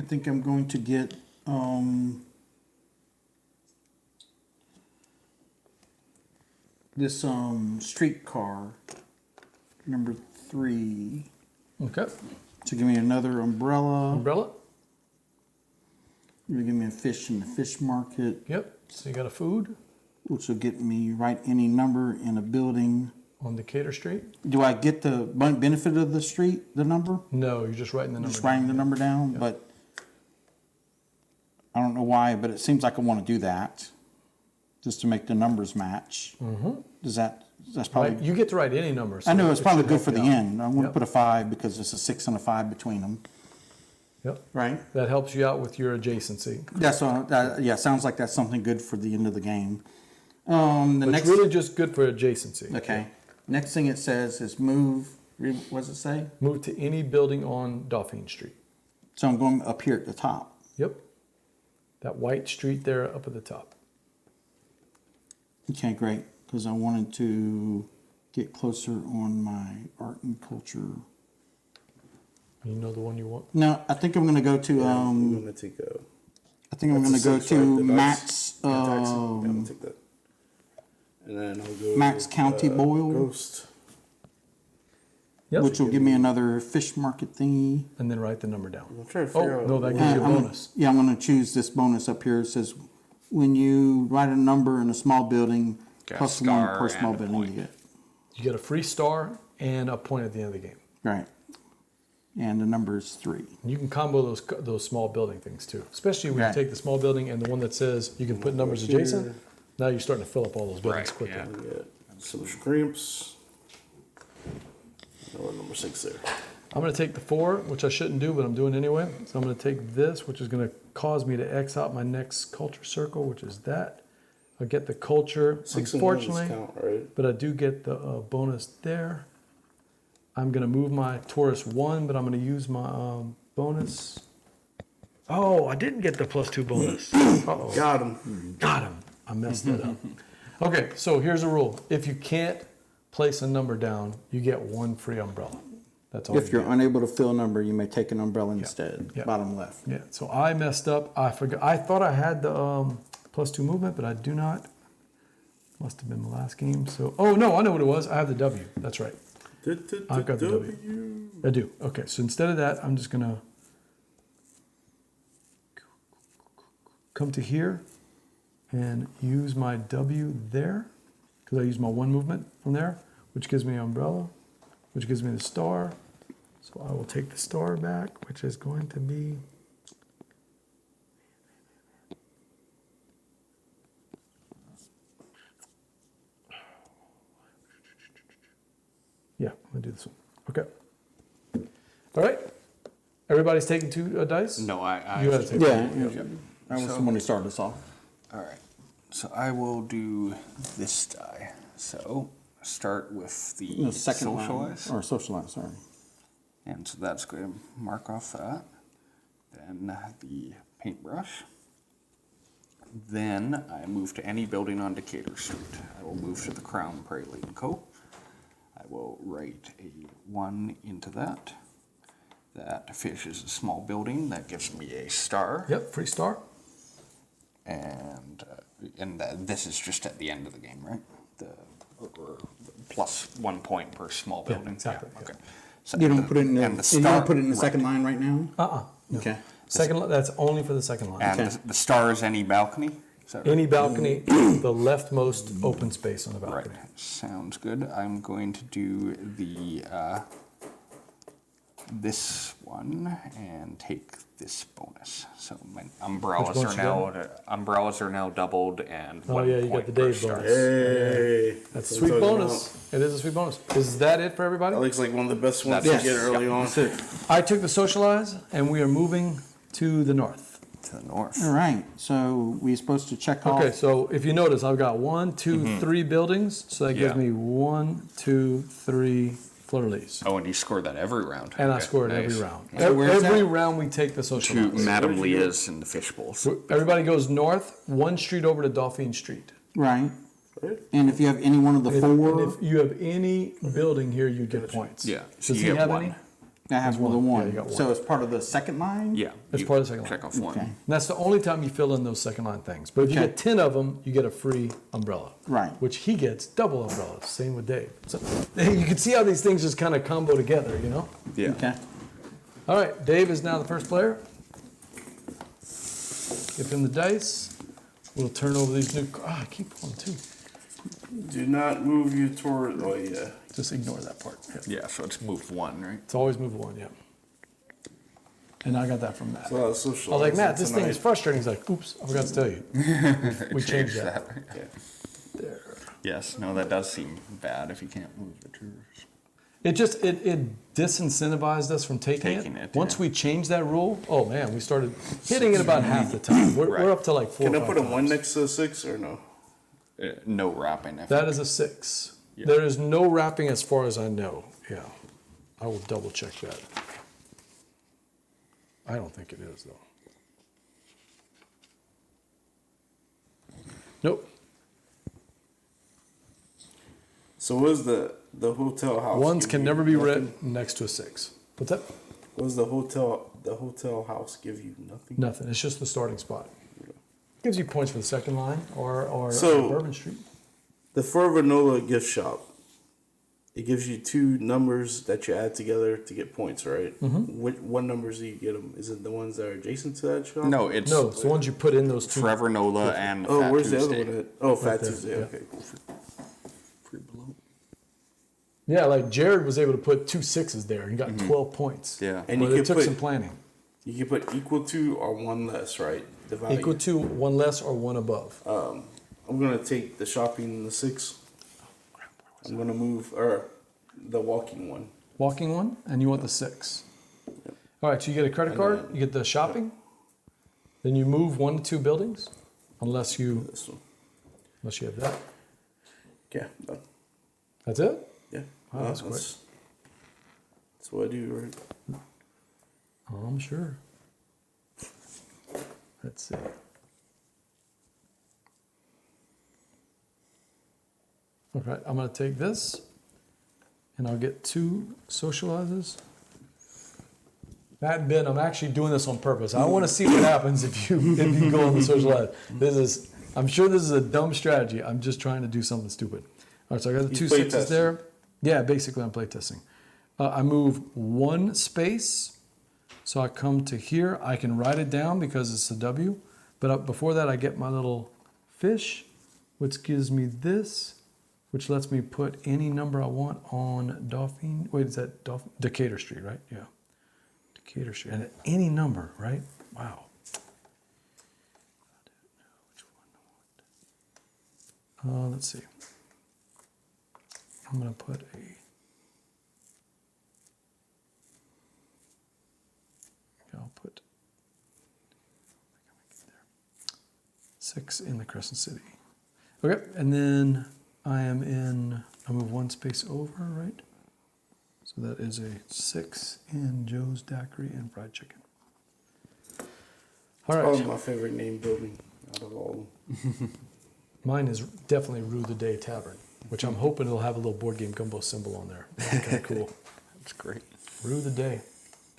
I think I'm going to get this streetcar number 3 Okay. to give me another umbrella. Umbrella. You're gonna give me a fish in the fish market, Yep. So you got a food which will get me write any number in a building. on Decatur Street. Do I get the benefit of the street, the number? No, you're just writing the number. Just writing the number down, but I don't know why, but it seems like I want to do that, just to make the numbers match. Mm-hmm. That's probably. Right. You get to write any number. So I know it's it probably should good help for the you out. end. I want to Yep. put a 5 because it's a 6 and a 5 between them, Yep. right? That helps you out with your adjacency. That's yeah. Sounds like that's something good for the end of the game. The But next. it's really just good for adjacency. Okay. Next thing it says is move. What does it say? Move to any building on Dauphine Street. So I'm going up here at the top. Yep. That white street there up at the top. Okay, great. Because I wanted to get closer on my art and culture. You know the one you want? No, I think I'm going to go to. I'm gonna take a. I think I'm that's going a to go 6, right? to The dice. Matt's. Yeah, taxi. Yeah, I'm gonna take that. And then I'll go. Max County Boyle. Ghost. Yep. Which will give me another fish market thingy. And then write the number down. I'm trying to figure Oh, out. no, that what- gives you a I'm- bonus. Yeah, I'm going to choose this bonus up here. It says when you write a number in a small building, Got a plus 1 star per small and a building point. you get. You get a free star and a point at the end of the game. Right. And the number is 3. You can combo those small building things too, especially when Right. you take the small building and the one that says you can put numbers adjacent. Now you're starting to fill up all those buildings Right, quickly. yeah. We get some shrimps. Oh, number 6 there. I'm going to take the 4, which I shouldn't do, but I'm doing anyway. So I'm going to take this, which is going to cause me to X out my next culture circle, which is that. I'll get the culture, 6 and 1 unfortunately, count, right? but I do get the bonus there. I'm going to move my tourist 1, but I'm going to use my bonus. Oh, I didn't get the +2 bonus. Uh-oh. Got him. Got him. I messed that up. Okay, so here's a rule. If you can't place a number down, you get 1 free umbrella. That's all. If you you're get. unable to fill a number, you may take an umbrella instead. Yeah. Bottom left. Yeah, so I messed up. I forgot. I thought I had the +2 movement, but I do not. Must have been my last game. So, oh no, I know what it was. I have the W. That's right. I've got the W. I do. Okay, so instead of that, I'm just gonna come to here and use my W there because I use my 1 movement from there, which gives me an umbrella, which gives me the star. So I will take the star back, which is going to be yeah, I'm gonna do this one. Okay. All right. Everybody's taking 2 dice? No, I You gotta take Yeah. That was the one who started us off. All right. So I will do this die. So start with the The second line. socialize. Or socialize, sorry. And so that's going to mark off that. Then the paintbrush. Then I move to any building on Decatur Street. I will move to the Crown Praline Co. I will write a 1 into that. That fish is a small building. That gives me a star. Yep, free star. And this is just at the end of the game, right? Or plus 1 point per small Yeah, building. exactly, yeah. Okay. So You don't put it in the, and you don't put it in the right. second line right now? No. Okay. That's only for the second line. And Okay. the star is any balcony. Is that right? Any balcony, the leftmost open space on the Right. balcony. Sounds good. I'm going to do the this one and take this bonus. So my umbrellas bonus are now doubled and Oh 1 yeah, you got point the per Dave star. bonus. Hey. That's a what sweet I'm talking bonus. It is a sweet bonus. Is that it for everybody? That looks like one of the best ones That's to it. get early on. That's it. I took the socialize, and we are moving to the north. To the north. All right. So we're supposed to check off. Okay, so if you notice, I've got 1, 2, 3 buildings, so that gives Yeah. me 1, 2, 3 fleur-de-lis. Oh, and you scored that every round. And I Okay, scored nice. every round. So where's Every that? round we take the To socialize. Madame Leah's and the fish bowls. Everybody goes north, 1 street over to Dauphine Street. Right. Right? And if you have any one of the And four, if you have any building here, you get points. Yeah. So Does you he get have 1. any? I have more than Yeah, one. you got one. So it's part of the second line? Yeah. It's you part of the second check line. off one. Okay. And that's the only time you fill in those second line things. But if you Okay. get 10 of them, you get a free umbrella. Right. Which he gets double umbrellas. Same with Dave. So you can see how these things just kind of combo together, you know? Yeah. Okay. All right, Dave is now the first player. Give him the dice. We'll turn over these new. I keep pulling two. Do not move you toward. Oh yeah. Just ignore that part. Yeah. Yeah, so it's move one, right? It's always move one, yeah. And I got that from Matt. It's a lot of social. I was like, Matt, this thing tonight. is frustrating. He's like, oops, I forgot to tell you. We changed that. Yeah. There. Yes, no, that does seem bad if you can't move the tours. It just it disincentivized us from taking it. Once yeah. we changed that rule, oh man, we started hitting it about half the time. We're up to like 4 Can or I 5 put a one times. next to a 6 or no? No wrapping. That is a 6. Yeah. There is no wrapping as far as I know. Yeah. I will double check that. I don't think it is though. Nope. So what is the hotel house? Ones give can you? never be Nothing? read next to a 6. What's that? What does the hotel house give you? Nothing. Nothing. It's just the starting spot. Gives you points for the second line or So- Bourbon Street. The Fervanola gift shop. It gives you 2 numbers that you add together to get points, right? Mm-hmm. What numbers do you get them? Is it the ones that are adjacent to that shop? No, it's No, it's the ones you put in those two. Forever Nola and Oh, Fat where's the Tuesday. other one at? Oh, Fat there, Tuesday. yeah. Okay, cool. Free below. Yeah, like Jared was able to put 2 6s there and got 12 points. Yeah. And But you it could took put some planning. you can put equal to or one less, right? The value. Equal to 1 less or 1 above. I'm gonna take the shopping the 6. I'm gonna move the walking one. Walking one, and you want the 6. All right, so you get a credit card, you get the shopping, then you move 1 to 2 buildings, unless you This one. have that. Yeah, done. That's it? Yeah. Wow, that's quick. That's what I do, right? Oh, I'm sure. Let's see. All right, I'm going to take this, and I'll get 2 socializers. Matt and Ben, I'm actually doing this on purpose. I want to see what happens if you go on the socializer. I'm sure this is a dumb strategy. I'm just trying to do something stupid. All right, so I got the 2 play 6s testing. there. Yeah, basically I'm play testing. I move 1 space, so I come to here. I can write it down because it's a W, but before that I get my little fish, which gives me this, which lets me put any number I want on Dauphine. Wait, is that Decatur Street, right? Yeah. Decatur Street. And any number, right? Wow. Let's see. I'm going to put I'll put 6 in the Crescent City. Okay, and then I move 1 space over, right? So that is a 6 in Joe's Daiquiri and Fried Chicken. All right. Probably my favorite name building out of all of them. Mine is definitely Rue the Day Tavern, which I'm hoping it'll have a little board game gumbo symbol on there. That's kind of cool. That's great. Rue the Day.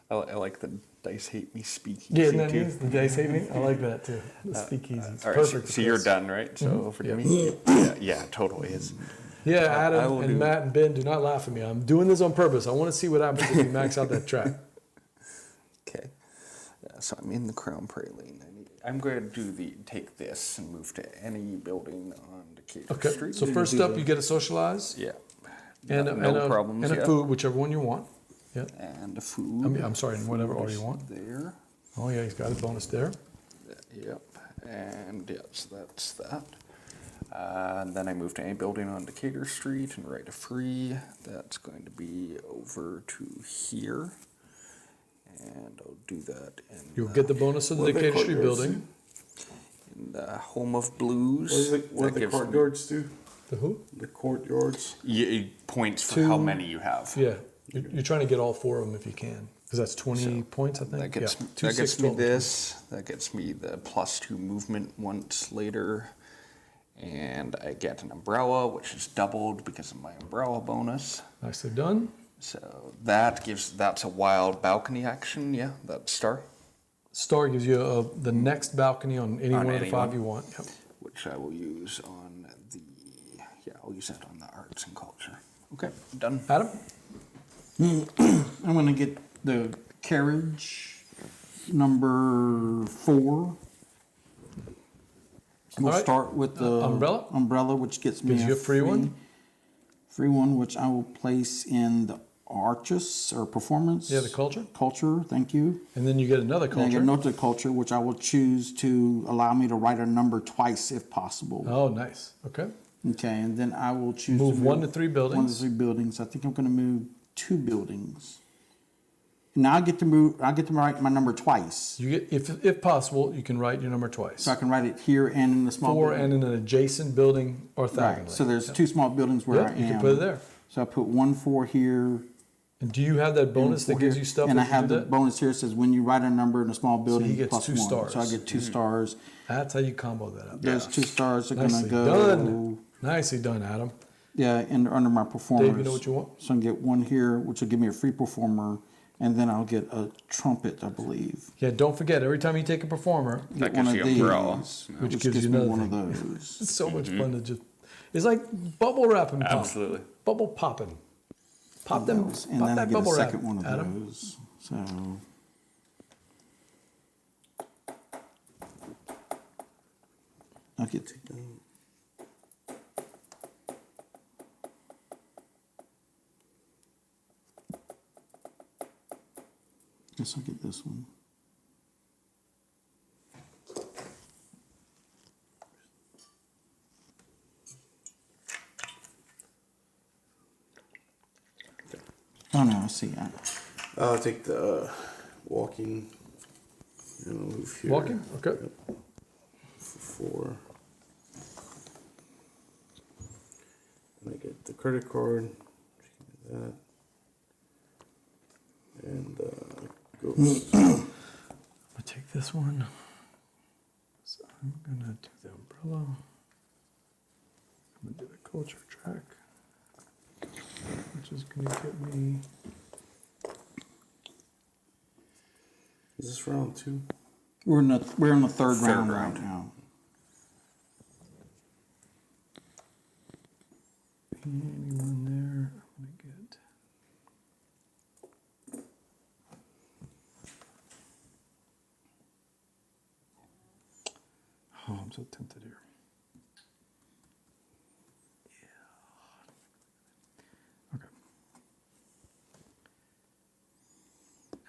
I like the dice hate me speakeasy Yeah, isn't that too. neat? The dice hate me? I like that too. The speakeasy. It's All right, perfect. so for you're this. done, right? So over to Yeah. me. Yeah, totally is. Yeah, I Adam will and do- Matt and Ben, do not laugh at me. I'm doing this on purpose. I want to see what happens if we max out that track. Okay. So I'm in the Crown Praline. I'm going to take this and move to any building on Decatur Okay, Street. so first up, you get a socialize Yeah. and, no problems. and a yeah. food, whichever one you want. Yeah. And a food. I'm sorry, in whatever order you want. There. Oh yeah, he's got a bonus there. Yep. And yes, that's that. And then I move to any building on Decatur Street and write a free. That's going to be over to here. And I'll do that You'll get the bonus of the What are the Decatur Street courtyards building. in the Home of Blues. What That do the gives me- courtyards do? The who? The courtyards. points for 2. how many you have. Yeah, you're trying to get all 4 of them if you can, because that's 20 points, I think. That gets, yeah. 2, that 6, gets me 12, this. That gets me the +2 movement once later. And I get an umbrella, which is doubled because of my umbrella bonus. 20. Nicely done. So that's a wild balcony action, yeah, that star, Star gives you the next balcony on any On one of the 5 anyone. you want. Yep. which I will use on I'll use that on the arts and culture. Okay, done. Adam? I'm gonna get the carriage number 4. We'll All right. start with the Umbrella? umbrella, which gets me Gives you a free one? Free one, which I will place in the arches or performance. Yeah, the culture. Culture, thank you. And then you get another And I culture. get another culture, which I will choose to allow me to write a number twice if possible. Oh, nice. Okay. Okay, and then I will choose Move to 1 to 3 buildings. 1 to 3 buildings. I think I'm going to move 2 buildings. Now I get to move. I get to write my number twice, You get, if possible, you can write your number twice. so I can write it here and in the small 4 building. and in an adjacent building orthogonally. Right. So there's 2 small buildings where Yeah, I am. you can put it there. So I put 1 4 here. And do you have that bonus that 4 gives here, you stuff? and I if you have do the that? bonus here. It says when you write a number in a small building, he gets plus 2 1. stars. So I get 2 stars. That's how you combo that up. Those 2 stars are Nicely going to go. done. Nicely done, Adam. Yeah, and under my performers. Dave, you know what you want? So I can get 1 here, which will give me a free performer, and then I'll get a trumpet, I believe. Yeah, don't forget, every time you take a performer, That Get one gives of you these, umbrella. Which gives gives you me another one thing. of those. it's so much fun to just. It's like bubble wrap and pop. Absolutely. Bubble popping. Pop them. And Pop then I that get a bubble wrap. second one of Adam. those. So I'll get guess I'll get this one. Oh no, I see. I'll take the walking. And I'll move here. Walking? Okay. For 4. And I get the credit card. That. And go. I'm gonna take this one. So I'm gonna do the umbrella. I'm gonna do the culture track, which is gonna get me. Is this round 2? We're in the third round round. right now. Anyone there? I'm gonna get. Oh, I'm so tempted here. Yeah. Okay.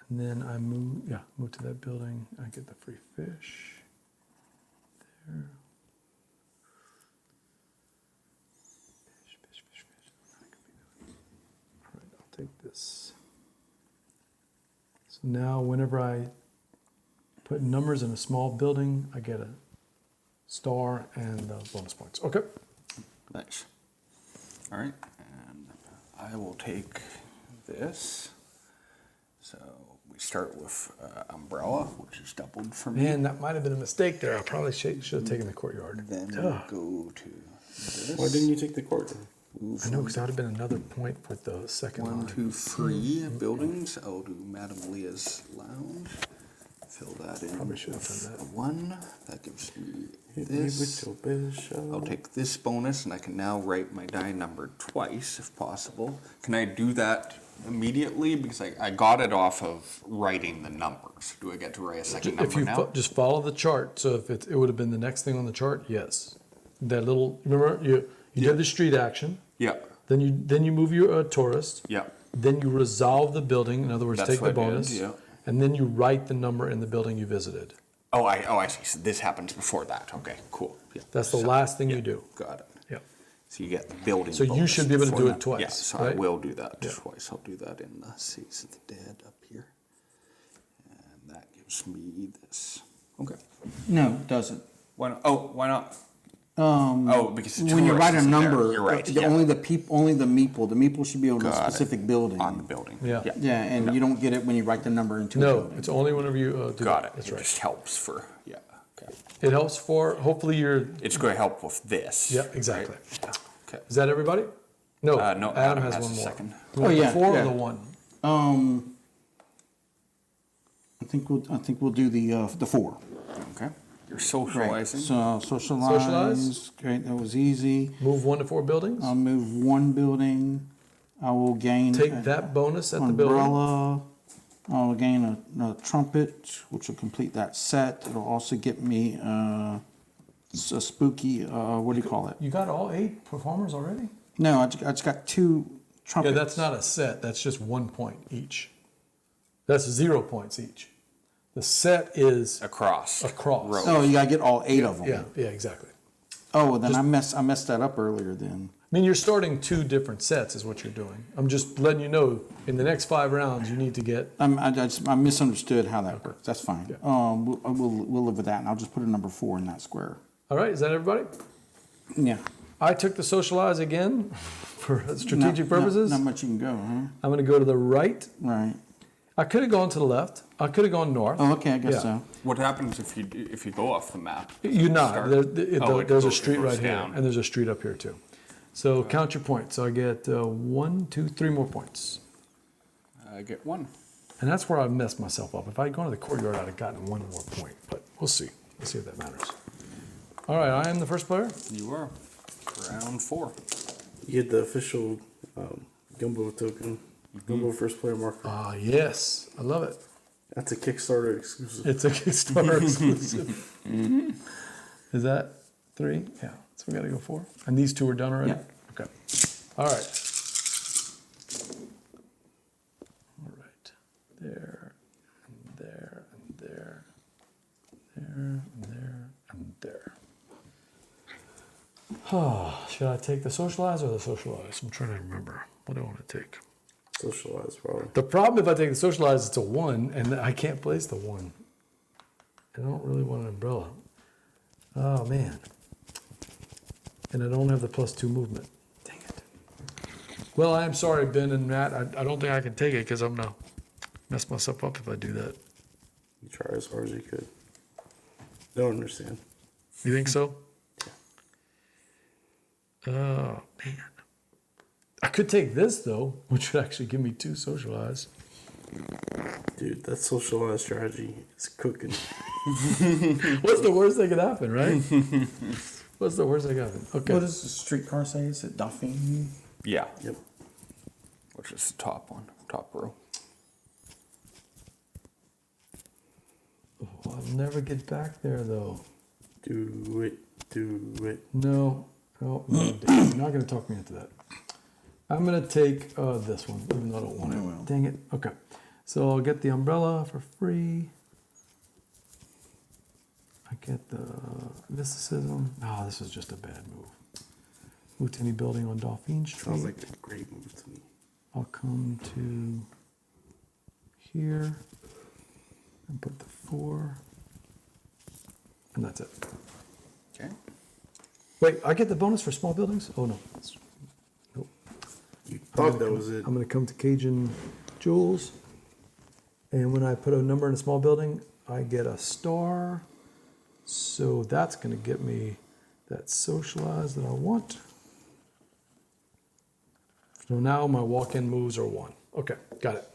And then I move to that building. I get the free fish. There. Fish. All right, I'll take this. So now whenever I put numbers in a small building, I get a star and bonus points. Okay. Nice. All right, and I will take this. So we start with umbrella, which is doubled for me. Man, that might have been a mistake there. I probably should have taken the courtyard. Then Ugh. we go to this. Why didn't you take the court? Move I know, because that would have been another point with the second 1, line. 2, 3 buildings. I'll do Madame Leah's Lounge. Fill that in. Probably should have done with that. a 1. That gives me Hit me with this. your best shot. I'll take this bonus, and I can now write my die number twice, if possible. Can I do that immediately? Because I got it off of writing the numbers. Do I get to write a second If number you now? just follow the chart, so if it would have been the next thing on the chart, yes. That little, remember, you did the street action, Yeah, then you move your tourist, yeah. then you resolve the building, in other words, That's take the what I did, bonus, yeah. and then you write the number in the building you visited. Oh, I see. So this happens before that. Okay, cool. Yeah. That's the last thing you do. Got it. Yeah. So you get the building. So you bonus should be able to before do it that. twice, Yeah, so right? I will do that Yeah. twice. I'll do that in the Seas of the Dead up here. And that gives me this. Okay. No, it doesn't. Why not? Oh, why not? Because the When you tourist write a isn't there. number, You're right. the, yeah. only the meeple should be on a Got it. specific building. On the building. Yeah. Yeah, and you don't get it when you write the number into a No, building. it's only whenever you do Got that. it. That's It right. just helps for Okay. It helps for, hopefully you're, It's going to help with this. yeah, exactly. right? Okay. Is that everybody? No, No, Adam has one a more. second. You want Oh, yeah, the 4 yeah. or the 1? I think we'll do the 4. Okay. You're Right. socializing. So socialize. Socialize. Great. That was easy. Move 1 to 4 buildings. I'll move 1 building. I will gain Take that bonus at the building. umbrella. I'll gain a trumpet, which will complete that set. It'll also get me a spooky. What do you call it? You got all 8 performers already? No, I just got 2 Yeah, trumpets. that's not a set. That's just 1 point each. That's 0 points each. The set is Across. across. rows. Oh, you gotta get all 8 of them. Yeah, exactly. Oh, then I messed that up earlier. Then. I mean, you're starting 2 different sets, is what you're doing. I'm just letting you know. In the next 5 rounds, you need to get. I misunderstood how that works. That's fine. Yeah. We'll live with that, and I'll just put a number 4 in that square. All right, is that everybody? Yeah. I took the socialize again for strategic purposes. Not much you can go, huh? I'm going to go to the right. Right. I could have gone to the left. I could have gone north. Oh, okay. I guess Yeah. so. What happens if you go off the map? You nod. Start- it There's a goes- street it goes right here, down. and there's a street up here too. So count your points. So I get 1, 2, 3 more points, I get 1. and that's where I messed myself up. If I had gone to the courtyard, I'd have gotten 1 more point. But we'll see. We'll see if that matters. All right, I am the first player. You are. Round 4. You get the official Gumbo token. Gumbo first player marker. Ah, yes, I love it. That's a Kickstarter exclusive. It's a Kickstarter exclusive. Is that 3? Yeah. So we got to go 4. And these 2 are done already? Yeah. Okay. All right. All right. There, and there, and there, there, and there, and there. Oh, should I take the socialize or the socialize? I'm trying to remember. What do I want to take? Socialized, probably. The problem if I take the socialize, it's a 1, and I can't place the 1. I don't really want an umbrella. Oh, man. And I don't have the +2 movement. Dang it. Well, I'm sorry, Ben and Matt. I don't think I can take it because I'm going to mess myself up if I do that. You try as hard as you could. Don't understand. You think so? Oh, man. I could take this, though, which would actually give me 2 socialize. Dude, that socialized strategy is cooking. What's the worst that could happen, right? What's the worst that could happen? Okay. What does the streetcar say? Is it Dauphine? Yeah. Yep. Which is the top one, top row. Oh, I'll never get back there, though. Do it. Do it. No. Oh, no, Dave, you're not going to talk me into that. I'm going to take this one, even though I don't want it. will. Dang it. Okay. So I'll get the umbrella for free. I get the mysticism. Oh, this is just a bad move. Move to any building on Dauphine Street. Sounds like a great move to me. I'll come to here and put the 4. And that's it. Okay. Wait, I get the bonus for small buildings? Oh, no. Nope. You thought that was it. I'm going to come to Cajun Jewels. And when I put a number in a small building, I get a star. So that's going to get me that socialize that I want. So now my walk-in moves are 1. Okay, got it.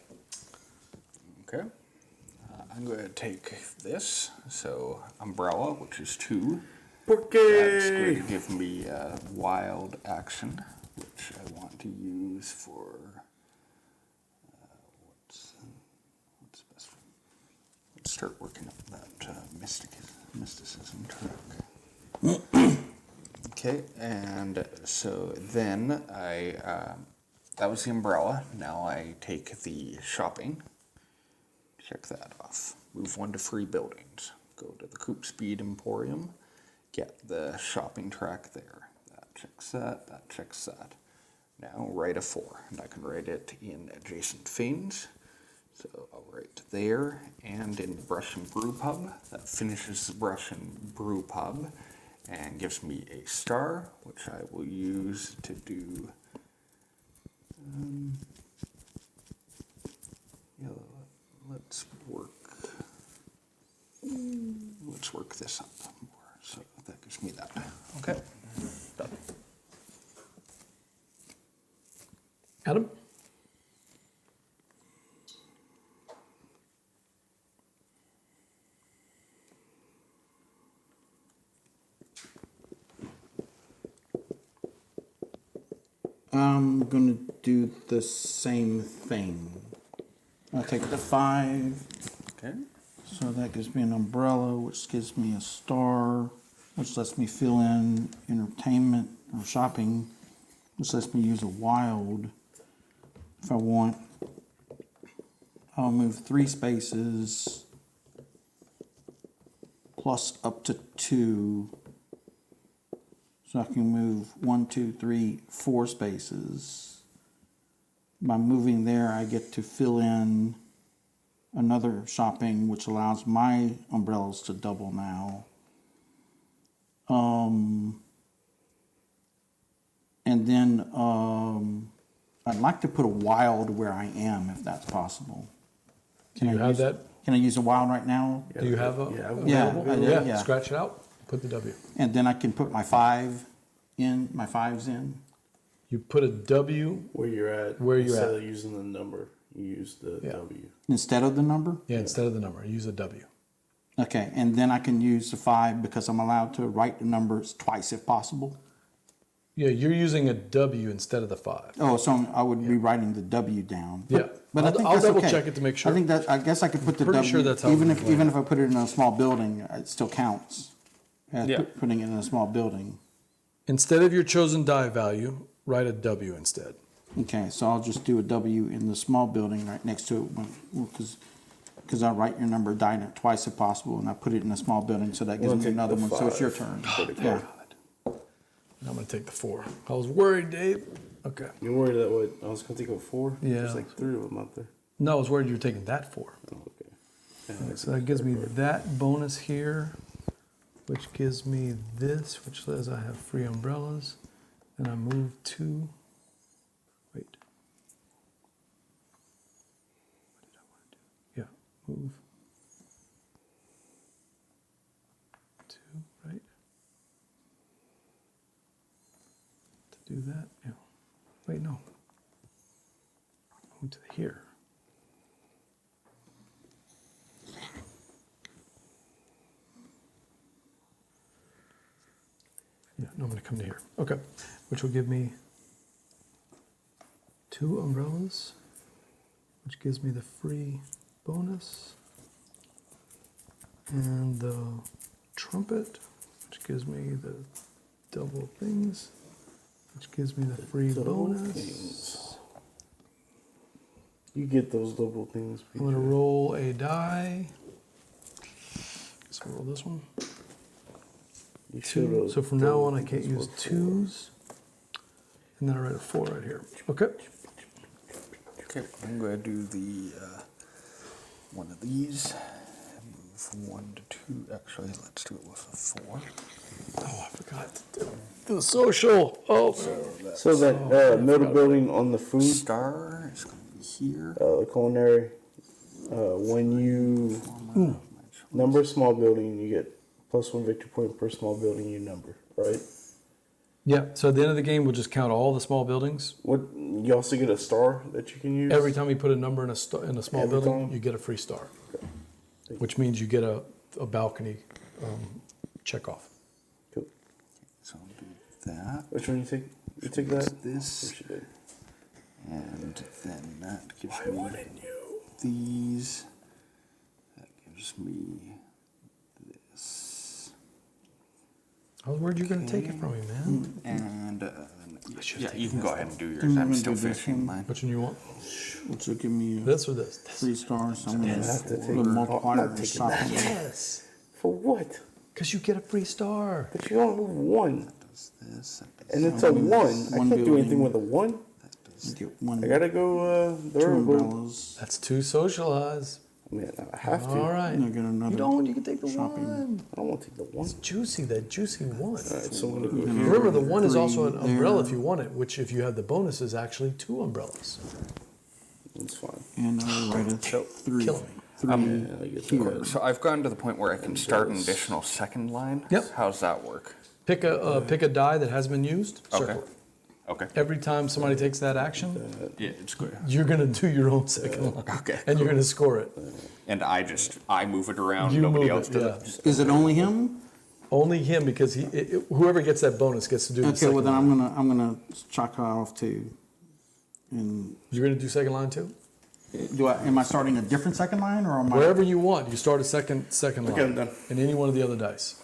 Okay. I'm going to take this. So umbrella, which is 2. That's going Okay. to give me a wild action, which I want to use for what's best. Let's start working up that mysticism track. Okay, and so then that was the umbrella. Now I take the shopping. Check that off. Move 1 to free buildings. Go to the Coop Speed Emporium. Get the shopping track there. That checks that. That checks that. Now write a 4, and I can write it in adjacent things. So I'll write there and in the Brush and Brew Pub. That finishes the Brush and Brew Pub and gives me a star, which I will use to do. Yeah, let's work. Let's work this up more. So that gives me that. Okay. Done. Adam? I'm gonna do the same thing. I'll take the 5. Okay. So that gives me an umbrella, which gives me a star, which lets me fill in entertainment or shopping, which lets me use a wild if I want. I'll move 3 spaces plus up to 2. So I can move 1, 2, 3, 4 spaces. By moving there, I get to fill in another shopping, which allows my umbrellas to double now. And then I'd like to put a wild where I am, if that's possible. Do you have that? Can I use a wild right now? Do you have a Yeah, available? I did, yeah. Scratch it out. Put the W. And then I can put my 5 in, my 5s in. You put a W. Where you're at. Where you're instead at. of using the number, you use the Yeah. W. Instead of the number? Yeah, instead of the number, use a W. Okay, and then I can use the 5 because I'm allowed to write the numbers twice if possible. Yeah, you're using a W instead of the 5. Oh, so I would be writing the W down. Yeah. But I I'll- think I'll that's double okay. check it to make sure. I think that, I guess I could put the Pretty W, sure that's how even we if, play even if I put it in a small building, it still counts. As Yeah. putting it in a small building. Instead of your chosen die value, write a W instead. Okay, so I'll just do a W in the small building right next to it, because I write your number die in it twice if possible, and I put it in a small building, so that gives We'll me take another the one, so it's your 5. turn. Yeah. I'm going to take the 4. I was worried, Dave. Okay. You're worried that what? I was gonna take a 4. Yeah. There's like 3 of them out there. No, I was worried you were taking that 4. Oh, okay. Yeah, So that gives me that bonus here, which gives me this, which says I have free umbrellas. And I move 2. Wait. What did I want to do? Yeah, move 2, right? To do that, yeah. Wait, no. Move to here. Yeah, no, I'm going to come to here. Okay, which will give me 2 umbrellas, which gives me the free bonus, and the trumpet, which gives me the double things, which gives me the free double bonus. things. You get those double things. I'm going to roll a die. So roll this one. You 2. should've So from now double on, I things can't use work for. 2s. And then I write a 4 right here. Okay. Okay, I'm going to do the one of these. Move from 1 to 2. Actually, let's do it with a 4. Oh, I forgot to do the social. Oh, So that middle building on the food, Star is going to be here. the culinary, when you number a small building, you get +1 victory point per small building you number, right? yeah. So at the end of the game, we'll just count all the small buildings. What you also get a star that you can use Every time you put a number in a small Every building, time? you get a free star, which means you get a balcony check off. Cool. So I'll do that. Which one you take? You take that. This. Yes, you did. And then that gives me these. That gives me this. I was worried you were going to take it from me, man. And should've yeah, taken you can go ahead and do yours. I'm I'm gonna still do this finishing one. mine. Which one you want? Which will give me This or this? 3 stars, so I'm going I have to to take- put a I'm multiplier not in taking shopping. Yes. For what? Because you get a free star. But you only move 1, Does this? That does and it's a 1. I one can't do anything building. with a 1. that. Does Get one, I gotta go. The 2 river. umbrellas. That's 2 socialize. Man, I have to. All right. And I get another You don't. You can take the shopping. 1. I don't want to take the 1. Juicy, that juicy 1. Alright, so I'm gonna go here. Remember, the 1 is also an 3 umbrella there. if you want it, which if you have the bonus is actually 2 umbrellas. It's fine. And I'll write a 3. Kill me. 3 Yeah, I get the here. So I've gotten to the point where I can start an additional second line. Yep. How's that work? Pick a die that hasn't been used. Circle Okay. it. Okay. Every time somebody takes that action, Yeah, it's good. you're going to do your own second line. Okay, And you're going to score it. And I move it around. You Nobody move else it, does yeah. it. Is it only him? Only him, because whoever gets that bonus gets to do the Okay, second well then line. I'm gonna chalk it off too. And You're going to do second line too? am I starting a different second line or am I? Wherever you want, you start a second line. Okay, I'm done. In any one of the other dice.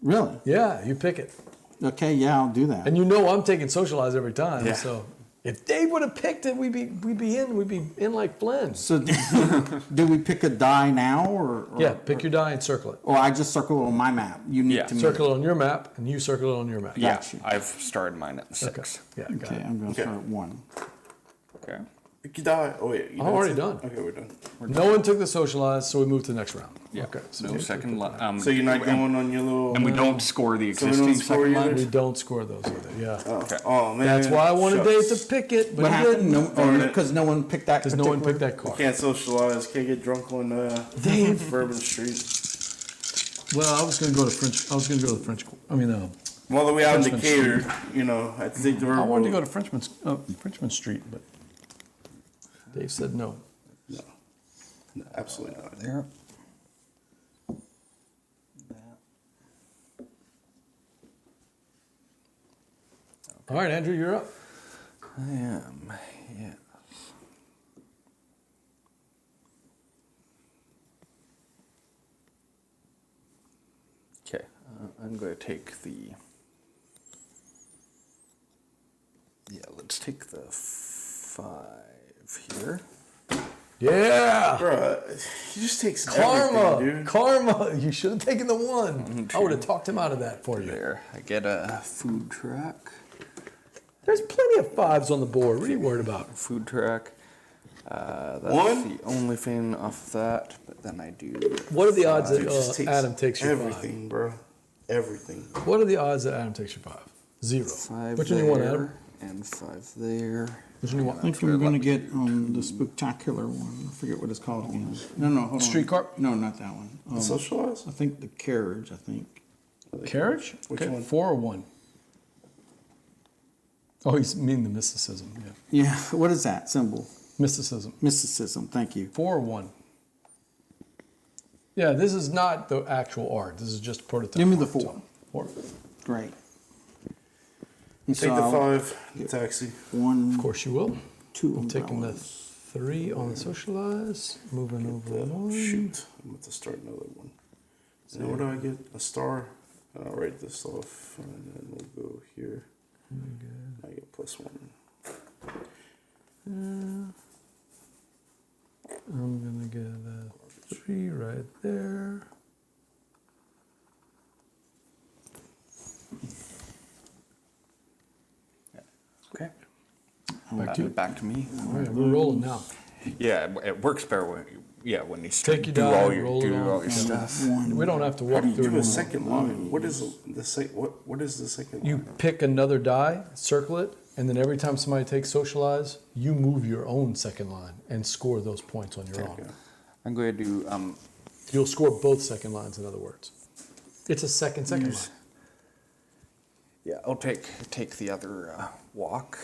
Really? Yeah, you pick it. Okay, yeah, I'll do that. And you know I'm taking socialize every time. Yeah. So if Dave would have picked it, we'd be in like Flynn. So do we pick a die now or Yeah, pick your die and circle it. or I just circle it on my map? Unique Yeah, to me. Circle it on your map, and you circle it on your map. Yeah, Gotcha. I've started mine at 6. Okay. Yeah, got Okay, it. I'm gonna Okay. start at 1. Okay. Pick your die. Oh wait, I'm already done. Okay, we're done. No one took the socialize, so we move to the next round. Yeah. Okay. So No second line. So you're not going on your little. And we don't score the So we existing don't score second either? line. we don't score those either. Yeah. Oh, oh man. That's why I wanted Dave Shucks. to pick it, but What he happened? didn't. No, because no one picked that. Because no one particular- picked that card. Can't socialize. Can't get drunk on Dave. Bourbon Street. Well, I was going to go to French. I was going to go to French. I mean, I'm all the way out in Frenchman Decatur. You know, I had to take the river. I wanted to go to Frenchman Street, but Dave said no. No, absolutely not. There. All right, Andrew, you're up. I am. Yes. Okay. I'm going to take the. Yeah, let's take the 5 here. Yeah. Bruh, he just takes Karma. everything, dude. Karma. You should have taken the 1. I would have talked him out of that for you. There. I get a food truck. There's plenty of 5s on the board. What are you worried about? Food truck. That's One? the only thing off that. But then I do. What are the odds Dude, just that takes Adam takes your 5? everything, bro. Everything. What are the odds that Adam takes your 5? 0. 5 Which one do you want, there, Adam? and 5 there. Which one do you I want? think I'm gonna get the spectacular one. I forget what it's called again. No, hold on. Streetcar? No, not that one. Socialize? I think the carriage. I think. Carriage? Which Okay, one? 4 or 1? Oh, he's meaning the mysticism. Yeah. Yeah. What is that symbol? Mysticism. Mysticism. Thank you. 4 or 1? Yeah, this is not the actual art. This is just a prototype. Give me the art, 4. so 4. Great. Take the 5. The taxi. 1. Of course you will. 2 I'm taking the umbrellas. 3 on the socialize. Moving over 1. Shoot. I'm about to start another one. So what do I get? A star? I'll write this off, and then we'll go here. I get +1. I'm gonna get a 3 right there. Okay. Back to you. Back to me. All right, we're rolling now. Yeah, it works better when when you Take your do die, all your roll it do on. all your stuff. We don't have to How walk do you through do a it. second line? What is what is the second You line? pick another die, circle it, and then every time somebody takes socialize, you move your own second line and score those points on your own. I'm going to do You'll score both second lines, in other words. It's a second line. yeah, I'll take the other walk.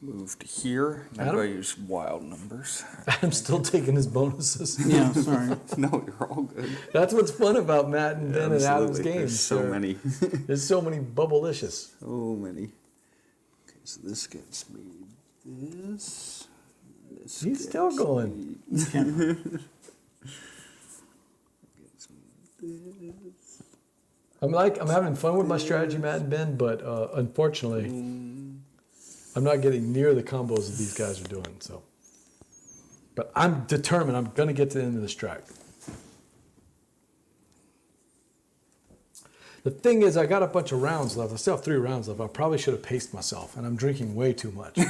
Move to here. And I'm Adam? going to use wild numbers. I'm still taking his bonuses. Yeah. Sorry. No, you're all good. That's what's fun about Matt and Ben and Adam's Absolutely. games. There's so They're- many. There's so many bubblicious. So many. Okay, so this gets me this. This He's still going. gets me this. I'm having fun with my strategy, Matt and Ben, but unfortunately, I'm not getting near the combos that these guys are doing. So, but I'm determined. I'm gonna get to the end of this track. The thing is, I got a bunch of rounds left. I still have 3 rounds left. I probably should have paced myself, and I'm drinking way too much. Well,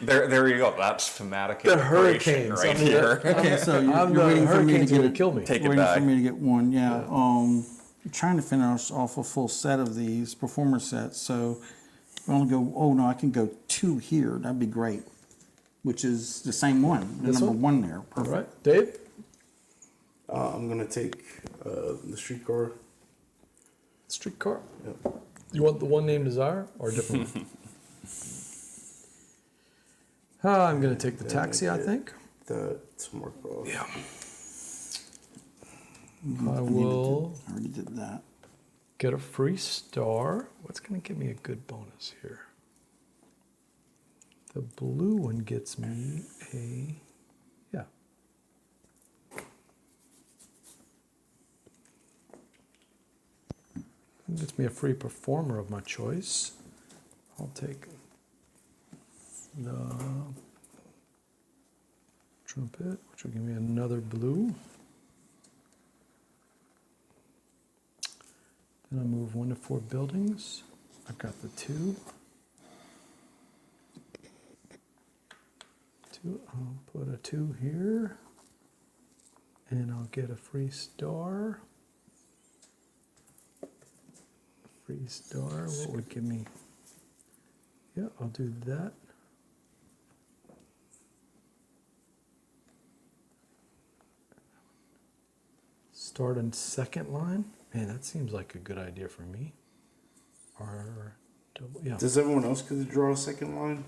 there you go. That's thematic The inspiration hurricanes. right I mean, here. Okay, so you're, I'm you're the waiting for me to hurricanes get gonna it. kill me. Take it Waiting back. for me to get one. Yeah. I'm trying to finish off a full set of these performer sets. So I want to go. Oh no, I can go 2 here. That'd be great. Which is the same one. The This number one? 1 there. All Perfect. right, Dave. I'm gonna take the streetcar. Streetcar. Yep. You want the one named Desire or a different one? I'm going to take the taxi, I think. That's more close. Yeah. I will I already did that. get a free star. What's going to give me a good bonus here? The blue one gets me a... Yeah. It gets me a free performer of my choice. I'll take the trumpet, which will give me another blue. Then I move 1 to 4 buildings. I've got the 2. I'll put a 2 here. And I'll get a free star. Free star, what would give me? Yeah, I'll do that. Start on second line. Man, that seems like a good idea for me. R double, yeah. Does everyone else get to draw a second line?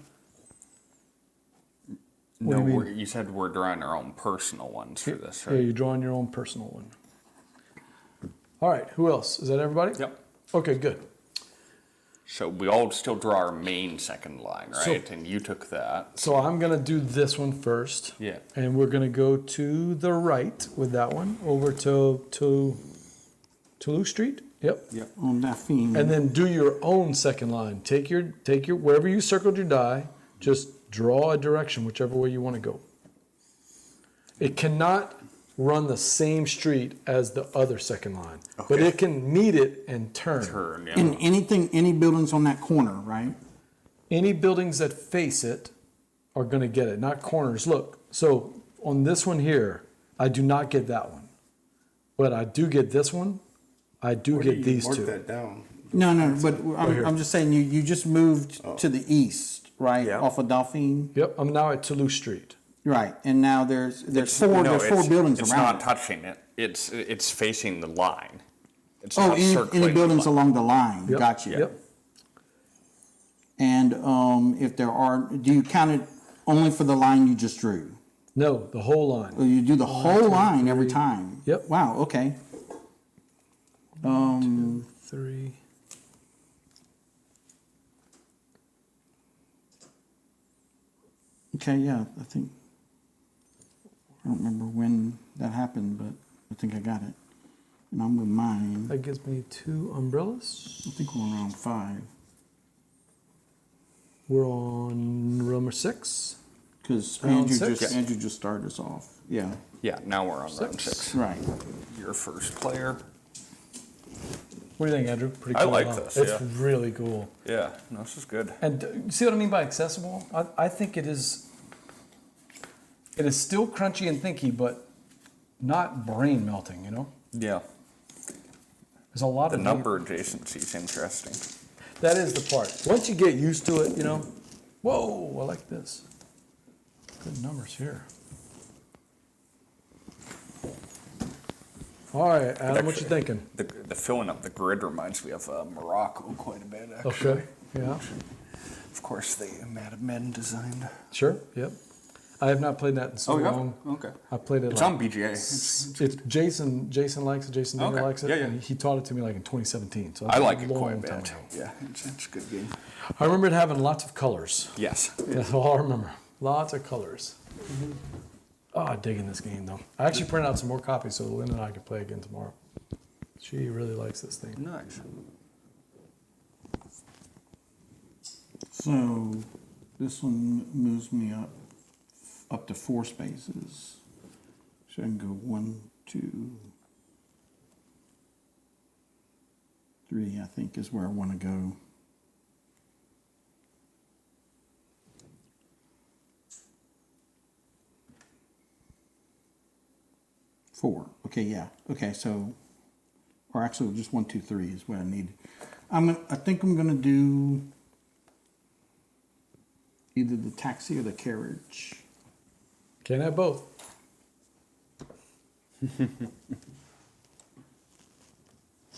What No, do you mean? you said we're drawing our own personal ones for this, Yeah, right? you're drawing your own personal one. All right, who else? Is that everybody? Yep. Okay, good. So we all still draw our main second line, So- right? And you took that. So I'm gonna do this one first. Yeah. And we're gonna go to the right with that one over to Toulouse Street. Yep. Yep. On that theme. And then do your own second line. Take your wherever you circled your die, just draw a direction, whichever way you want to go. It cannot run the same street as the other second line, but Okay. it can meet it and turn. Turn, yeah. And any buildings on that corner, right? Any buildings that face it are going to get it, not corners. Look, so on this one here, I do not get that one, but I do get this one. I do Where do get you these mark two. that down? No, but here. I'm just saying you just moved to the east, right? Yeah. Off of Dauphine. Yep, I'm now at Toulouse Street. Right. And now there's four No, four buildings it's around not it. touching it. It's facing the line. It's Oh, not circling any the buildings line. along the line. Yep. Gotcha. Yep. And if there are, do you count it only for the line you just drew? No, the whole line. Or you do the whole line every time? Yep. Wow. Okay. 2, 3. Okay. Yeah. I think I don't remember when that happened, but I think I got it. And I'm with mine. That gives me 2 umbrellas. I think we're around 5 We're on row number 6. because Round six? Andrew just started us off. Yeah. Yeah, now we're on round 6. Right. Your first player. What do you think, Andrew? Pretty I cool. like huh? this, It's yeah. really cool. Yeah, no, this is good. And you see what I mean by accessible? I think it is. It is still crunchy and thinky, but not brain melting. You know, Yeah. there's a lot The of number adjacency is interesting. That is the part. Once you get used to it, you know. Whoa! I like this. Good numbers here. All right, Adam, what you Actually, thinking? The filling up the grid reminds me of Morocco quite a bit, actually. Okay. Yeah. Of course, the Madame Men designed. Sure. Yep. I have not played that in so long. Okay. I played it. It's like, on BGA. It's Jason. Jason likes it. Jason Dinger Okay. likes it. Yeah, yeah. And he taught it to me like in 2017. So I that's like a it quite a long time bit. ago. Yeah, it's a good game. I remember it having lots of colors. Yes. That's all I remember. Lots of colors. Oh, I'm digging this game though. I actually printed out some more copies so Lynn and I can play again tomorrow. She really likes this thing. Nice. So this one moves me up to 4 spaces. So I can go 1, 2, 3, I think is where I want to go. Four. Okay, yeah. Okay, so, or actually just 1, 2, 3 is what I need. I think I'm gonna do either the taxi or the carriage. Can't have both.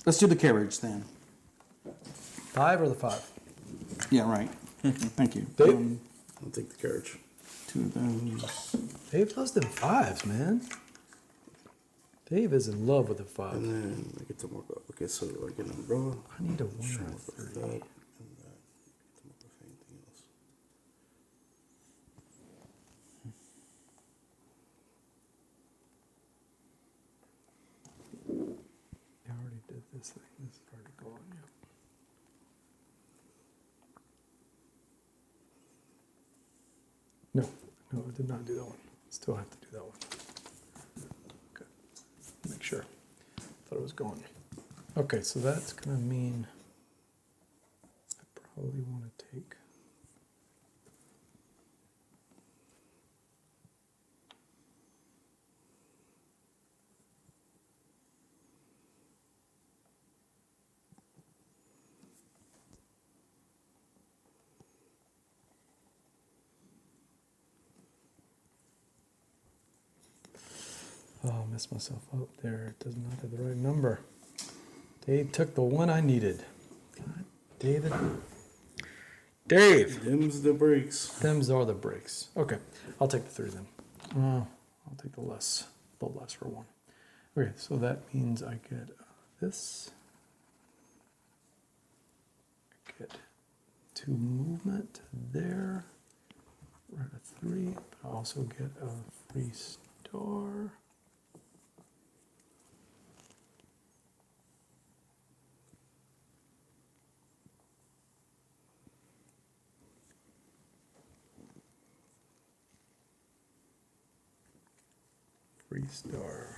Let's do the carriage then. 5 or the 5? Yeah, right. Thank you. Dave? I'll take the carriage. 2 of those. Dave loves them 5s, man. Dave is in love with the 5. And then I get to mark up. Okay, so I get an umbrella. I need a 1 Should or a mark up 3. that and that. To mark up anything else. I already did this thing. This is already gone. Yeah. No, I did not do that one. Still have to do that one. Okay, make sure. Thought it was gone. Okay, so that's gonna mean I probably want to take. Oh, I messed myself up there. It does not have the right number. Dave took the one I needed. God, David. Dave! Them's the brakes. Them's are the breaks. Okay, I'll take the 3 then. I'll take the less for 1. Okay, so that means I get this. I get 2 movement there. We're at a 3, but I also get a free star. Free star.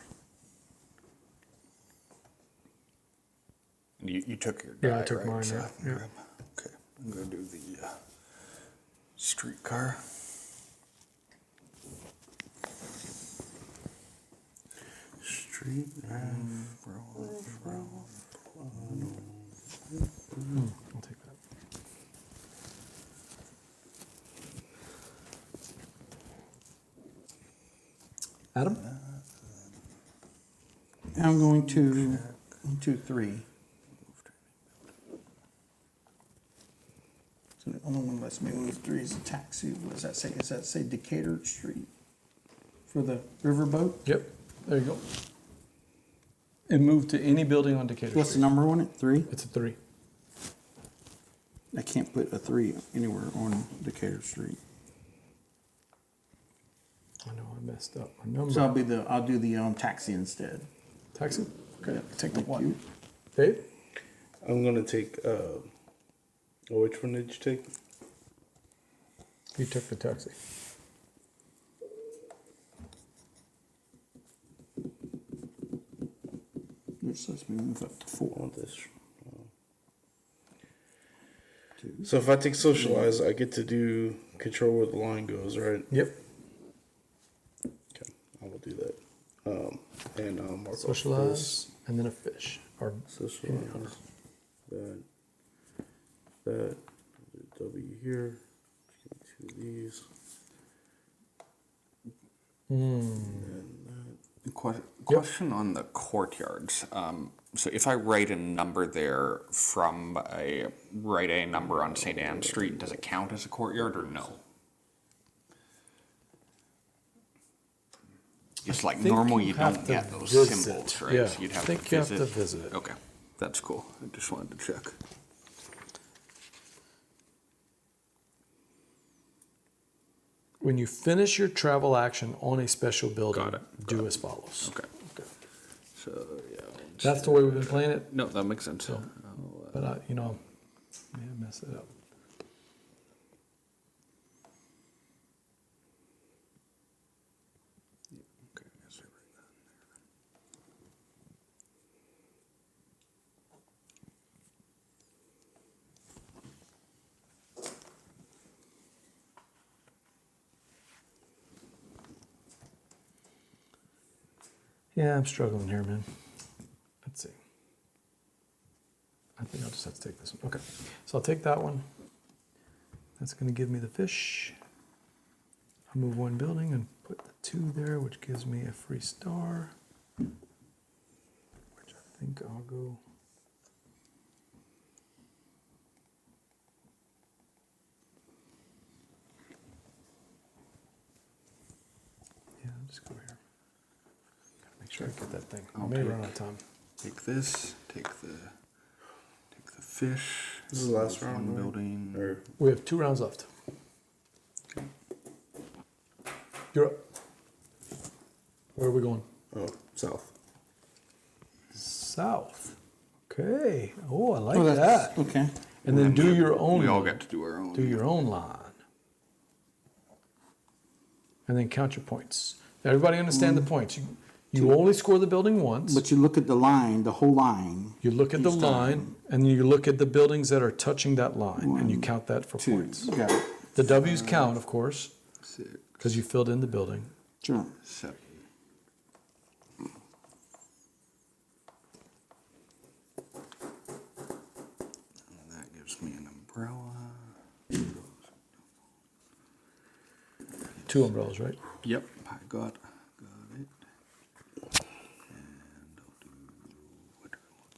You took your Yeah, I die, took right? mine, So yeah, I can yeah. grab- Okay, I'm gonna do the streetcar. Street. I'll take that. Adam? I'm going to 1, 2, 3. So the only one lets me move 3 is a taxi. What does that say? Does that say Decatur Street for the riverboat? Yep, there you go. And move to any building on Decatur What's the Street. number on it? 3? It's a 3. I can't put a 3 anywhere on Decatur Street. I know I messed up my number. So I'll do the taxi instead. Taxi? Okay, take the Thank 1. you. Dave? I'm gonna take. Which one did you take? You took the taxi. Which lets me move up to 4. I want this. So if I take socialize, I get to do control where the line goes, right? Yep. Okay, I will do that. And I'll mark off Socialize, and then a fish. Or this. Socialize. That. W here. Two of these. Question on the courtyards. So if I write a number there from write a number on St. Anne Street, does it count as a courtyard or no? Just like think normal, you you have don't to get those visit. symbols, right? Yeah, So you'd have I think to you visit. have to visit it. Okay, that's cool. I just wanted to check. When you finish your travel action on a special building, Got it. do as follows. Okay. So yeah. That's the way we've been playing it, No, that makes sense. but I may have messed it up. Okay, so right there. Yeah, I'm struggling here, man. Let's see. I think I'll just have to take this one. Okay, so I'll take that one. That's going to give me the fish. I'll move 1 building and put the 2 there, which gives me a free star. Which I think I'll go. Try to get that thing. I'll Maybe take- run out of time. Take this. Take the fish. This is the last One round, right? building. Or We have 2 rounds left. You're up. Where are we going? south. South. Okay. Oh, I like Oh, that. that's, okay. And then do your own. We all get to do our own. Do your own line. And then count your points. Everybody understand the points. You only score the building once. But you look at the line, the whole line. You look at the each line, time. and you look at the buildings that are touching that line, and you count that for 2. points. Got it. The W's count, of course, 6, because you filled in the building. Sure. 7. And that gives me an umbrella. 2 umbrellas, right? Yep, I got it. And I'll do what do I want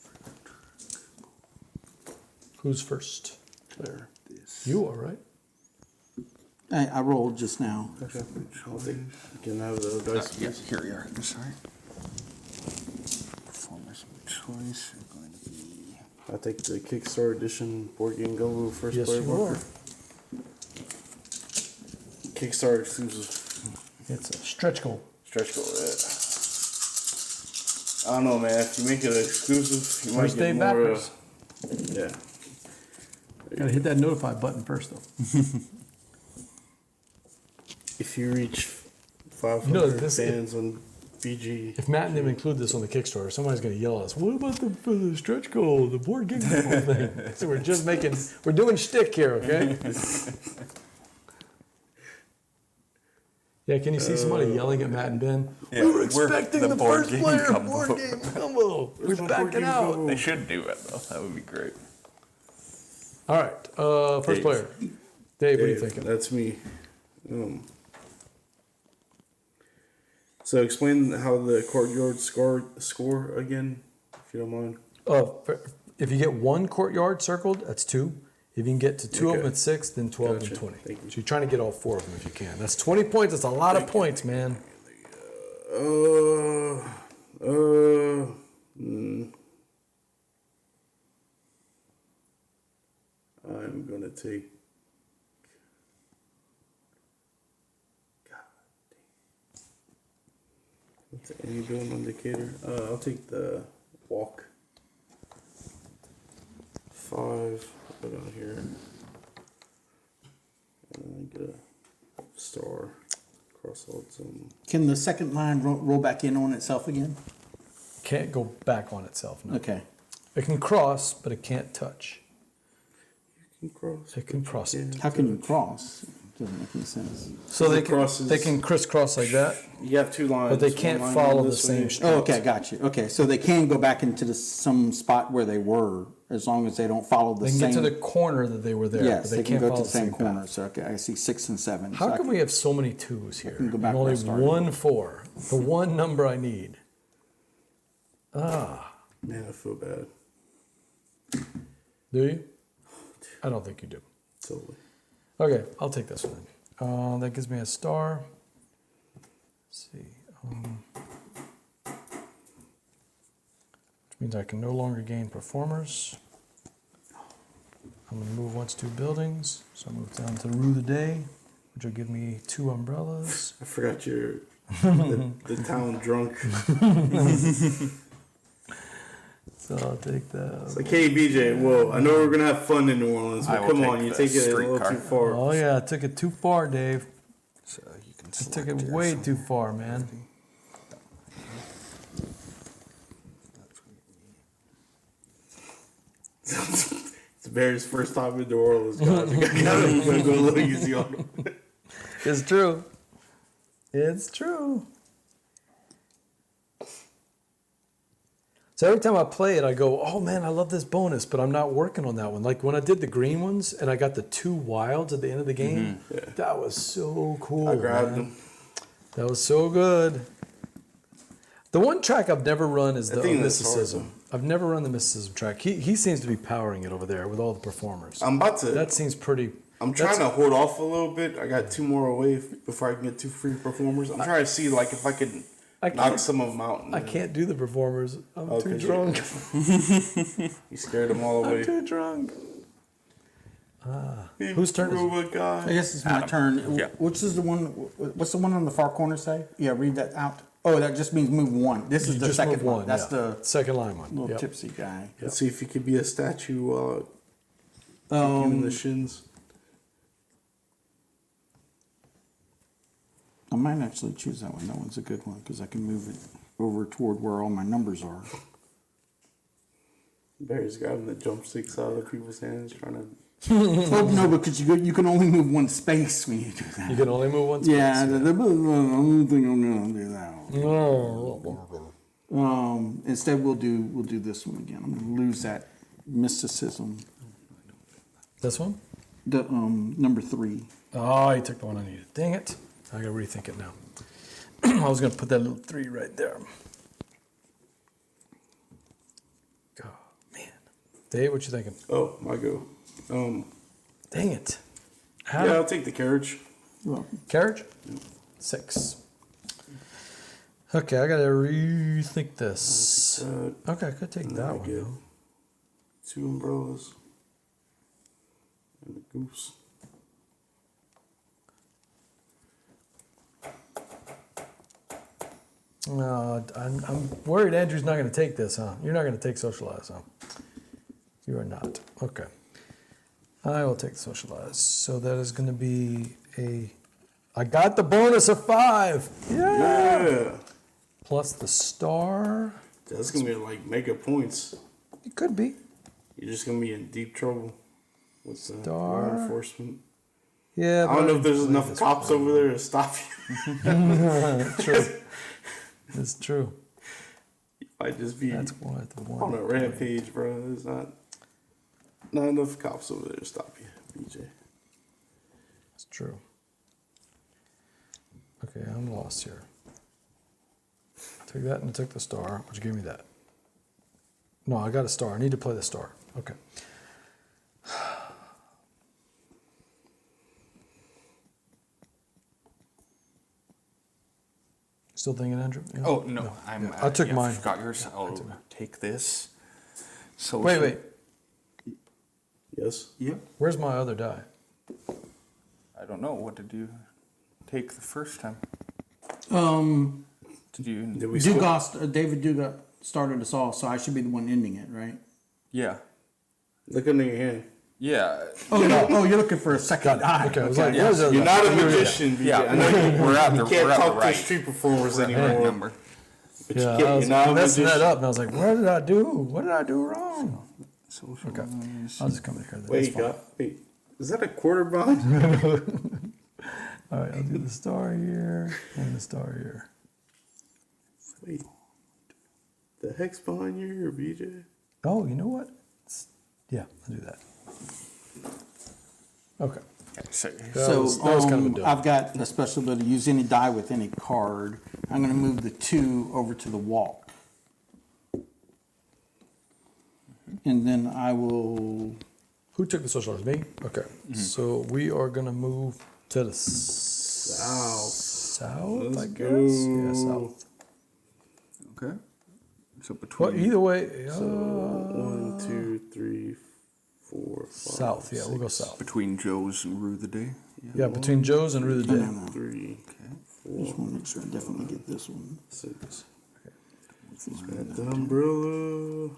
for Who's first? Claire. this? You are, right? I rolled just now. Okay. I'll take. You can have the dice. Yes, here we are. I'm sorry. Performers of choice are going to be. I'll take the Kickstarter edition board game Gumbo first Yes, player you bunker. are. Kickstarter exclusive It's a stretch goal. stretch goal. Yeah. I don't know, man. If you make it exclusive, you First might day get more. backers. Yeah. Gotta hit that notify button first, though. If you reach 500 No, this- fans on BG, If Matt and them include this on the Kickstarter, somebody's gonna yell at us. What about the stretch goal, the board game goal thing? So we're doing shtick here, okay? Yeah, can you see somebody yelling at Matt and Ben? Yeah, we were we're expecting the the board first game player Gumbo." board game Gumbo. We're my board backing game out. Gumbo? They should do it though. That would be great. All right, first Dave. player. Dave, what are you Dave, thinking? That's me. So explain how the courtyard score again, if you don't mind. If you get 1 courtyard circled, that's 2. If you can get to 2 of them, Okay. it's 6, then 12 Gotcha. and 20. Thank you. So you're trying to get all 4 of them if you can. That's 20 points. That's a lot of points, man. I'm gonna take. God damn. What's the any building indicator? I'll take the walk. 5. Put it on here. And then get a star. Cross out some. Can the second line roll back in on itself again? Can't go back on itself. No. Okay. It can cross, but it can't touch. You can cross. It can cross it. How can you cross? Doesn't make any sense. So they It can, crosses- they can crisscross like that, You have 2 lines. but they one can't line follow going the this same way. street. Oh, okay, got you. Okay, so they can go back into some spot where they were, as long as they don't follow the They can same. get to the corner that they were there, yes, but they they can can't go follow to the same path. corner. So okay, I see 6 and 7. How so come we have so many 2s here can go and back where only I started. 1 4? The one number I need. Man, I feel bad. Do you? I don't think you do. Totally. Okay, I'll take this one then. That gives me a star. Let's see. Which means I can no longer gain performers. I'm going to move 1 to 2 buildings. So I move down to Rue the Day, which will give me 2 umbrellas. I forgot you're the town drunk. So I'll take that. It's like, hey, BJ, well, I know we're going to have fun in New Orleans, I but will come take on, you the take it a little streetcar. too far. Oh, yeah, I took it too far, Dave. So you can I select took it yours. way too far, man. It's Barry's first time in New Orleans, guys. I'm going to go a little easy on him. It's true. It's true. So every time I play it, I go, oh man, I love this bonus, but I'm not working on that one. Like when I did the green ones and I got the 2 wilds at the end of the game, that was so cool. I grabbed man. them. That was so good. The one track I've never run is the think that's mysticism. I've never run the mysticism track. He seems to be powering it over there with all the performers. I'm about to. That seems pretty. I'm trying to hold off a little bit. I got 2 more away before I can get 2 free performers. I'm trying to see like if I can I knock can't, some of them out. I can't do the performers. I'm too 'cause drunk. You scared them all I'm away. too drunk. Whose turn is it? Oh, I God. guess it's my turn. Yeah. Which is the one? What's the one on the far corner say? Yeah, read that out. Oh, that just means move one. This is You the just second move one. That's yeah. the second line one. little Yep. tipsy guy. Let's see if you could be a statue while kicking in the shins. I might actually choose that one. That one's a good one because I can move it over toward where all my numbers are. Barry's grabbing the jump sticks out of people's hands, trying to. Oh no, because you can only move one space when you do that. You can only move one space. Yeah, I don't think I'm gonna do that one. No. Instead, we'll do this one again. I'm gonna lose that mysticism. This one? The number 3. Oh, you took the one I needed. Dang it. I gotta rethink it now. I was gonna put that little 3 right there. Oh, man. Dave, what you thinking? Oh, my go. Dang it. Yeah, I'll take the carriage. Well, Carriage? 6. Okay, I gotta rethink this. Okay, I could take And that I one get though. 2 umbrellas. And a goose. I'm worried Andrew's not going to take this, huh? You're not going to take socialize, huh? You are not. Okay. I will take socialize. So that is going to be I got the bonus of 5. Yeah. Yeah. Plus the star. That's going to be like mega points. It could be. You're just going to be in deep trouble with the Star. law enforcement. Yeah. I don't know if there's enough cops over there to stop you. True. It's true. You might just be That's one. on a rampage, bro. There's not enough cops over there to stop you, BJ. It's true. Okay, I'm lost here. Took that and took the star, which gave me that. No, I got a star. I need to play the star. Okay. Still thinking, Andrew? Yeah. Oh no, I'm. Yeah. I took mine. Forgot yours. I'll take this. So Wait. Yes? yep. Where's my other die? I don't know. What did you take the first time? Did you? Did we switch? David Dugas started us all, so I should be the one ending it, right? Yeah. Look under your hand. Yeah. Oh no! Oh, you're looking for a second die. Okay, I was like, Yeah. where's the other You're die? not a magician, BJ. Yeah. I know you We're at the. can't We're at talk the to right. street performers Right anymore. number. But Yeah, you I can't, was you're not a messing that magician. up, and I was like, what did I do? What did I do wrong? Social. Okay, I'll just come in here. Wait, is that a quarter bound? All right, I'll do the star here and the star here. Wait. The heck's behind your ear, BJ? Oh, you know what? Yeah, I'll do that. Okay. So, That was kind of a dumb. I've got the special ability to use any die with any card. I'm going to move the 2 over to the walk. And then I will. Who took the socialize? Me? Okay. So we are going to move to the south, I Let's guess. go. Yeah, south. okay. So between. Well, either way, 1, 2, 3, 4, 5. south. Yeah, we'll go south. Between Joe's and Rue the Day. Yeah, between Joe's and Rue the Day. 3, Just want to make sure I definitely get this one. 6. Got the umbrella.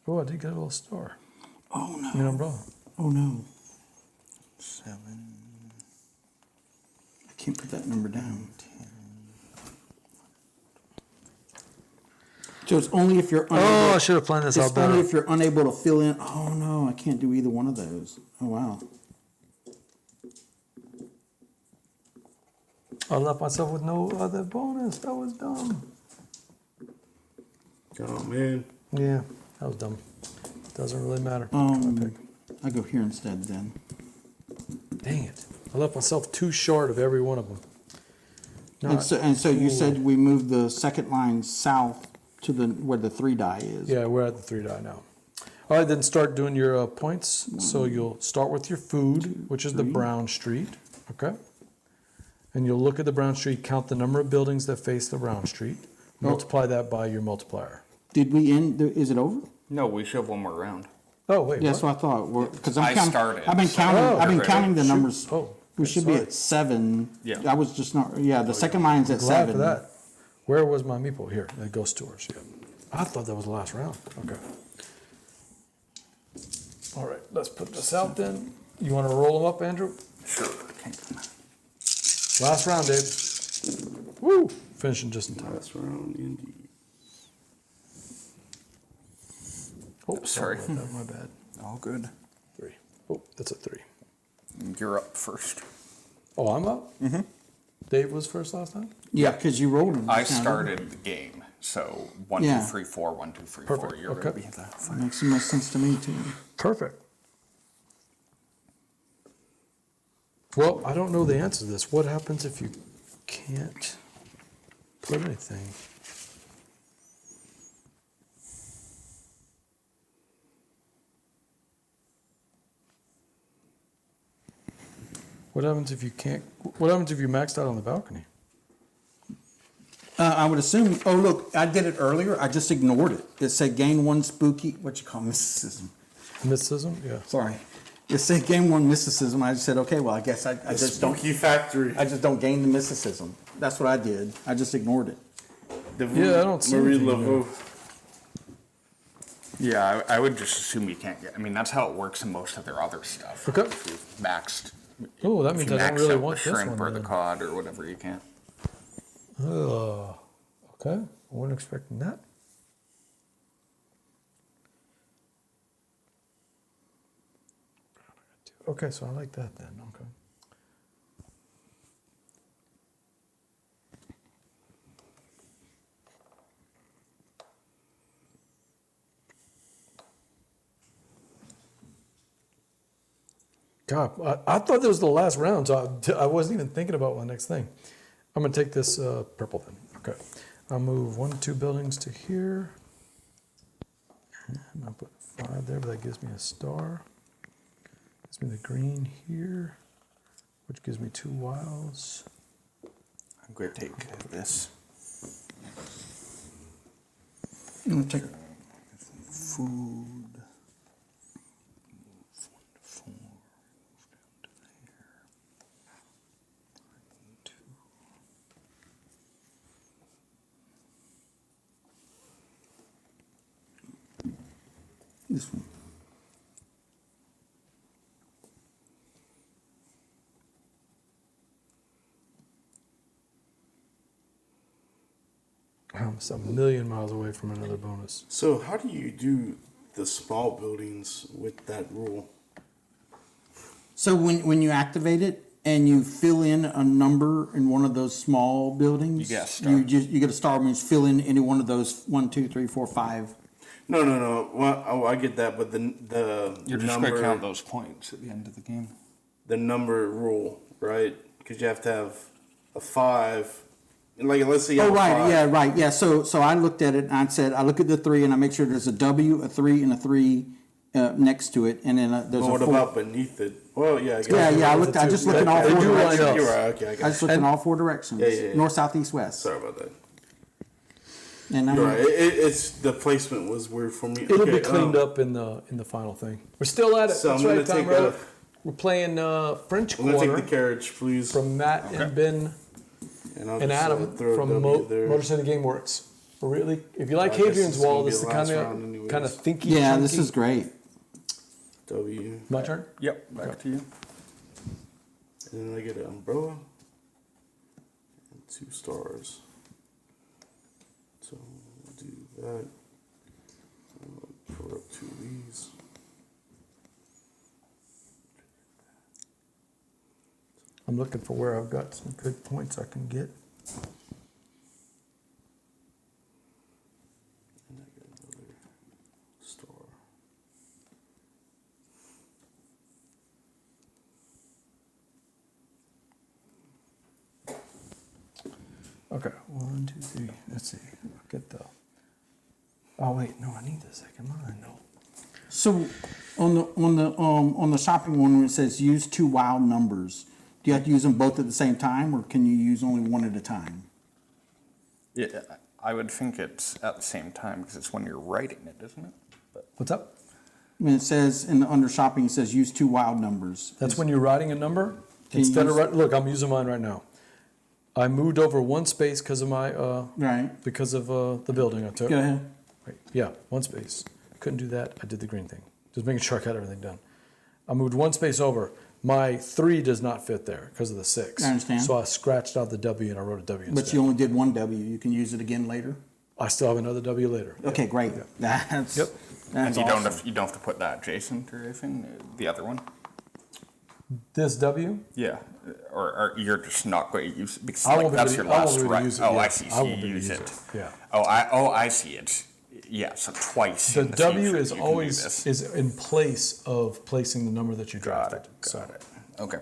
Oh, I did get a little star. Oh no! An umbrella. Oh no! 7. I can't put that number down. So it's only if you're unable. Oh, I should have planned this out It's only better. if you're unable to fill in. Oh no! I can't do either one of those. Oh wow! I left myself with no other bonus. That was dumb. Oh, man. Yeah, that was dumb. Doesn't really matter. Um, I pick. I go here instead then. Dang it. I left myself too short of every one of them. And so you said we moved the second line south to where the 3 die is. Yeah, we're at the 3 die now. All right, then start doing your points. So you'll start with your food, which is the brown street. Okay. And you'll look at the brown street, count the number of buildings that face the brown street, multiply that by your multiplier. Did we end? Is it over? No, we should have one more round. Oh, wait. Yeah, that's what? what I thought. Because I started, I've been so- counting. Oh, I've been okay. counting the Shoot. numbers. Oh, we should be sorry. at 7. Yeah. I was just not. Yeah, the second line's at Glad 7. for that. Where was my meeple? Here, the ghost tours. Yeah. I thought that was the last round. Okay. All right, let's put this out then. You want to roll them up, Andrew? Sure. Okay. Last round, Dave. Woo! Finishing just in time. Last round, indeed. Oh, Sorry. about that, my bad. All good. 3. Oh, that's a 3. You're up first. Oh, I'm up? Mm-hmm. Dave was first last time? Yeah, because you rolled them. I started the game, so 1, Yeah. 2, 3, 4, 1, 2, 3, 4. Perfect, You're okay. gonna be the final. Makes the most sense to me too. Perfect. Well, I don't know the answer to this. What happens if you can't put anything? What happens if you can't? What happens if you maxed out on the balcony? I would assume. Oh, look, I did it earlier. I just ignored it. It said gain 1 spooky. What you call mysticism? Mysticism? Yeah. Sorry. It said gain 1 mysticism. I just said, okay, well, I guess I just don't. Spooky Factory. I just don't gain the mysticism. That's what I did. I just ignored it. Yeah, I don't see Marie anything Laveau. Yeah, I would just assume you can't get. I mean, that's how it works in most of their other stuff. Okay. If you've maxed. Oh, that if means you I don't max really out want the this shrimp one. or the then. cod or whatever you can't. Okay. I wasn't expecting that. Okay, so I like that then. Okay. God, I thought this was the last round, so I wasn't even thinking about my next thing. I'm gonna take this purple then. Okay, I'll move 1, 2 buildings to here. And I'll put 5 there, but that gives me a star. Gives me the green here, which gives me 2 wilds. I'm going to take this. I'm gonna take. Food. This one. I'm a million miles away from another bonus. So how do you do the small buildings with that rule? So when you activate it and you fill in a number in one of those small buildings, You get a star. You get a star means fill in any one of those 1, 2, 3, 4, 5. No. Well, I get that, but the You're just number, going to count those points at the end of the game. the number rule, right? Because you have to have a 5. Like, let's say you Oh have a right, 5. yeah, right, yeah. So I looked at it and I said I look at the 3 and I make sure there's a W, a 3, and a 3 next to it, and then there's But a what 4. about beneath it? Well, yeah, I guess. Yeah. Those are I two. just looked in all They 4 do line directions. up. You're right. Okay, I I got just you. looked in all 4 directions. Yeah. North, south, east, west. Sorry about that. And You're right. It's the placement was weird for me. It'll be Okay, cleaned up in the final thing. We're still at it. So That's I'm gonna right, Tom take Rowe. a- We're playing French I'm gonna take Quarter the carriage, please. from Matt and Ben and I'll and just, Adam throw a from W there. Motor City Gameworks. Really, if you like I guess Hadrian's it's gonna Wall, be this is the the last kind round anyways. of thinky. yeah, chunky. this is great. W. My turn. Yep, back to you. And then I get an umbrella and 2 stars. So we'll do that. I'll put up 2 of these. I'm looking for where I've got some good points I can get. And I get another star. Okay, 1, 2, 3. Let's see. I'll get the. Oh wait, no, I need the second line. No. So on the shopping one where it says use 2 wild numbers, do you have to use them both at the same time, or can you use only one at a time? Yeah, I would think it's at the same time because it's when you're writing it, isn't it? But What's up? I mean, it says under shopping, it says use 2 wild numbers. That's when you're writing a number. Can you Instead of use- look, I'm using mine right now. I moved over one space because of my Right. because of the building I took. Go ahead. Right. Yeah, one space. Couldn't do that. I did the green thing. Just making sure I got everything done. I moved one space over. My 3 does not fit there because of the 6. I understand. So I scratched out the W and I wrote a W instead. But you only did one W. You can use it again later. I still have another W later. Okay, great. That's Yep. and that's you awesome. don't have to put that adjacent or anything. The other one. This W? Yeah, or you're just not going to use it because I like, won't be that's able your to- I last won't be able to right. use it, Oh, yeah. I see. I So won't you be able to use use it. it, yeah. I see it. Yeah, so twice. The in the W future is you can do always this. is in place of placing the number that you Got drafted. it. Got it. Okay.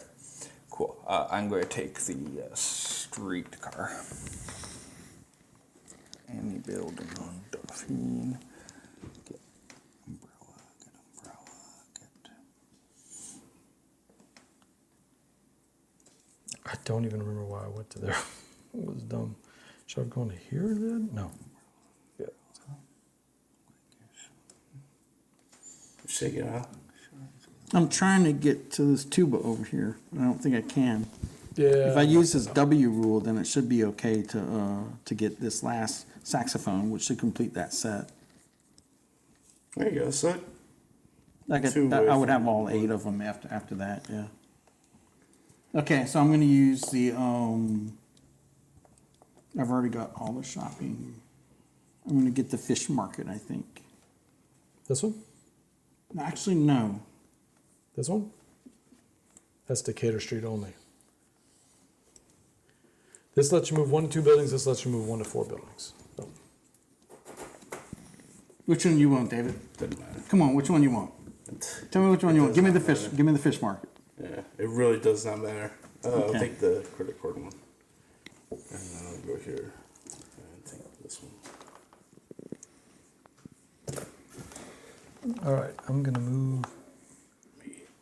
Cool. I'm going to take the streetcar. Any building on Dauphine. Get umbrella. Get. I don't even remember why I went to there. It was dumb. Should I have gone to here then? No. Yeah. Shake it out. I'm trying to get to this tuba over here. I don't think I can. Yeah. If I use this W rule, then it should be okay to get this last saxophone, which should complete that set. There you go, son. I could, Two I away would from have all 8 of them after that. Yeah. Okay, so I'm going to use the. I've already got all the shopping. I'm going to get the fish market, I think. This one? Actually, no. This one? That's Decatur Street only. This lets you move 1 to 2 buildings. This lets you move 1 to 4 buildings. So, Which one you want, David? Doesn't matter. Come on, which one you want? Tell me which one you want. Give me the fish. Give me the fish market. Yeah, it really does not matter. I'll Okay. take the credit card one. And then I'll go here and take this one. all right, I'm gonna move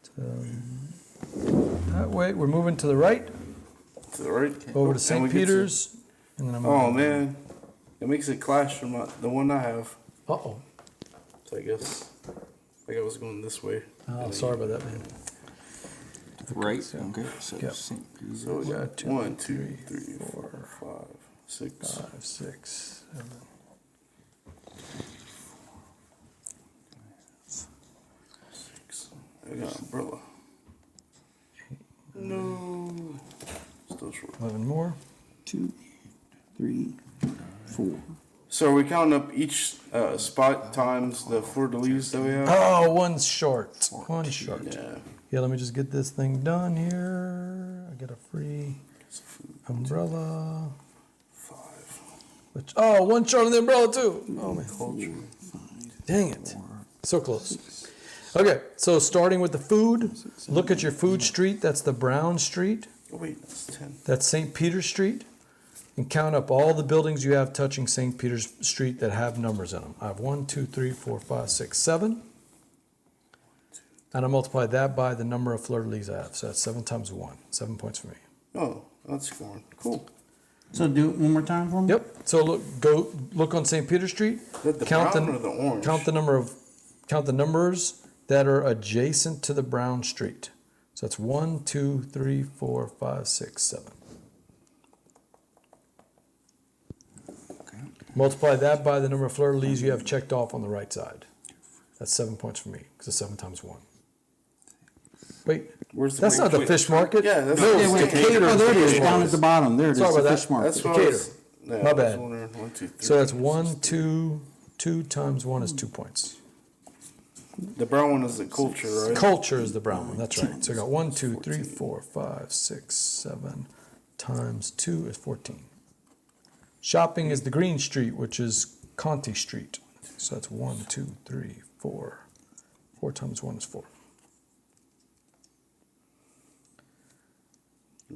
to that way. We're moving to the right To the right. over to And St. we get Peter's, and then I'm. Oh man, it makes it clash from the one I have. Uh oh. So I guess like I was going this way. Oh, sorry about that, man. Right. Okay. So Yep. St. Peter's. So we Yeah, got 2, 1, 2, 3, 3, 4, 5, 6. 5, 6, 7. I got umbrella. No. Still short. 11 more. 2, 3, 4. So are we counting up each spot times the fleur de lis that we have? Oh, one's short. One short. Yeah. Yeah, let me just get this thing done here. I get a free umbrella. 5. Which one short on the umbrella too. Oh man. Dang it. So close. Okay, so starting with the food, look at your food street. That's the brown street. Oh wait, that's 10. That's St. Peter's Street. And count up all the buildings you have touching St. Peter's Street that have numbers in them. I have 1, 2, 3, 4, 5, 6, 7. And I multiply that by the number of fleur de lis I have. So that's 7 times 1. 7 points for me. Oh, that's scoring. Cool. So do it one more time for me. Yep. So look on St. Peter Street. Is that the Count brown or the orange? Count the numbers that are adjacent to the brown street. So that's 1, 2, 3, 4, 5, 6, 7. Multiply that by the number of fleur de lis you have checked off on the right side. That's 7 points for me because it's 7 times 1. Wait, Where's the that's not the wait. fish market. Yeah, that's no, what it's I was Decatur. Oh, there it is. Fish Down Market. at the bottom. There it is. Sorry The about fish that. market. That's what Decatur. I was, yeah, My I was bad. wondering. 1, 2, 3. So that's 1, 2 times 1 is 2 points. The brown one is the culture, right? Culture is the brown one. That's right. So I got 1, 2, 3, 4, 5, 6, 7 times 2 is 14. Shopping is the green street, which is Conti Street. So that's 1, 2, 3, 4. 4 times 1 is 4.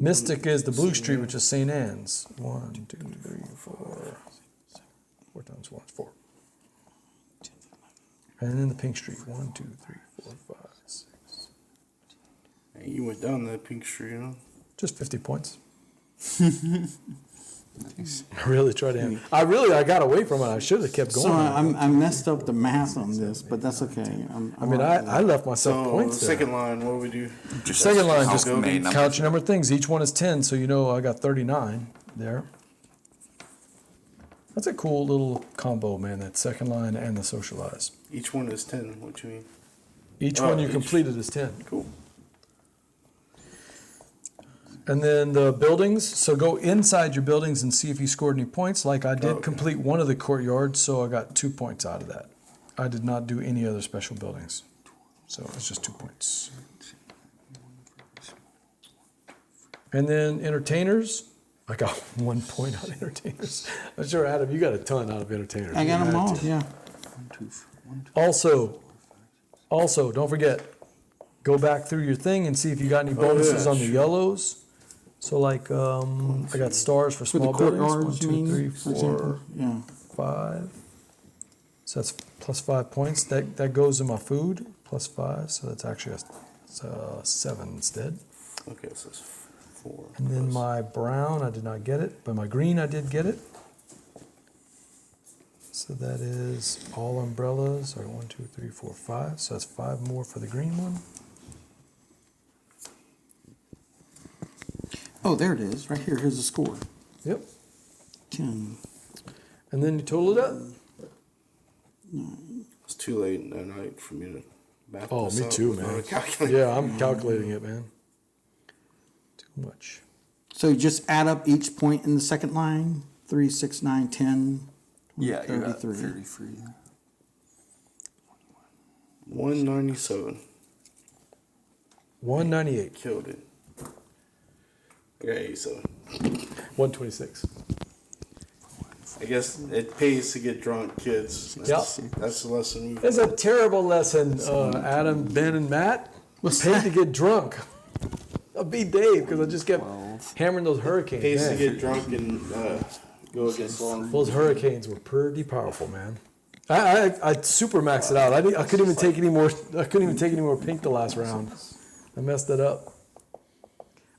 Mystic is the blue street, which is St. Anne's. 1, 2, 3, 4. 4 times 1 is 4. And then the pink street. 1, 2, 3, 4, 5, 6. And you went down that pink street, huh? Just 50 points. I really tried to. I got away from it. I should have kept going. So I messed up the math on this, but that's okay. I left myself So points there. second line, what do we do? Second line, just count the main count your number of things. Each one is 10, so you know I got 39 there. That's a cool little combo, man, that second line and the socialize. Each one is 10. What you mean? Each Oh, one you each- completed is 10. Cool. And then the buildings, so go inside your buildings and see if you scored any points. Like I did Okay. complete one of the courtyards, so I got 2 points out of that. I did not do any other special buildings. So it's just 2 points. And then entertainers, I got 1 point on entertainers. I'm sure, Adam, you got a ton out of entertainers. I got You them had all, to. yeah. Also, don't forget, go back through your thing and see if you got any bonuses yeah, on the sure. yellows. So like, I got stars for For the small buildings. 1, courtyards, you 2, mean, 3, for example? 4, Yeah. 5. So that's plus 5 points. That goes in my food, plus 5. So that's actually a 7 instead. Okay, so it's 4. And then plus- my brown, I did not get it, but my green, I did get it. So that is all umbrellas. Or 1, 2, 3, 4, 5. So that's 5 more for the green one. Oh, there it is, right here. Here's the score. Yep. 10. And then you total it up. It's too late at night for me to math Oh, this me out too, without man. a calculator. Yeah, I'm calculating it, man. Too much. So you just add up each point in the second line. 3, 6, 9, 10, Yeah, you got 33. 33. 197. 198. Killed it. I got 87. 126. I guess it pays to get drunk, kids. That's, Yep. that's the lesson we've It's a terrible lesson, Adam, Ben, and Matt. What's Paid that? to get drunk. I'll be Dave because I just kept hammering those hurricanes. pays to Man, get drunk and go against law enforcement. those hurricanes were pretty powerful, man. I super maxed it out. I couldn't even take any more. I couldn't even take any more pink the last round. I messed it up.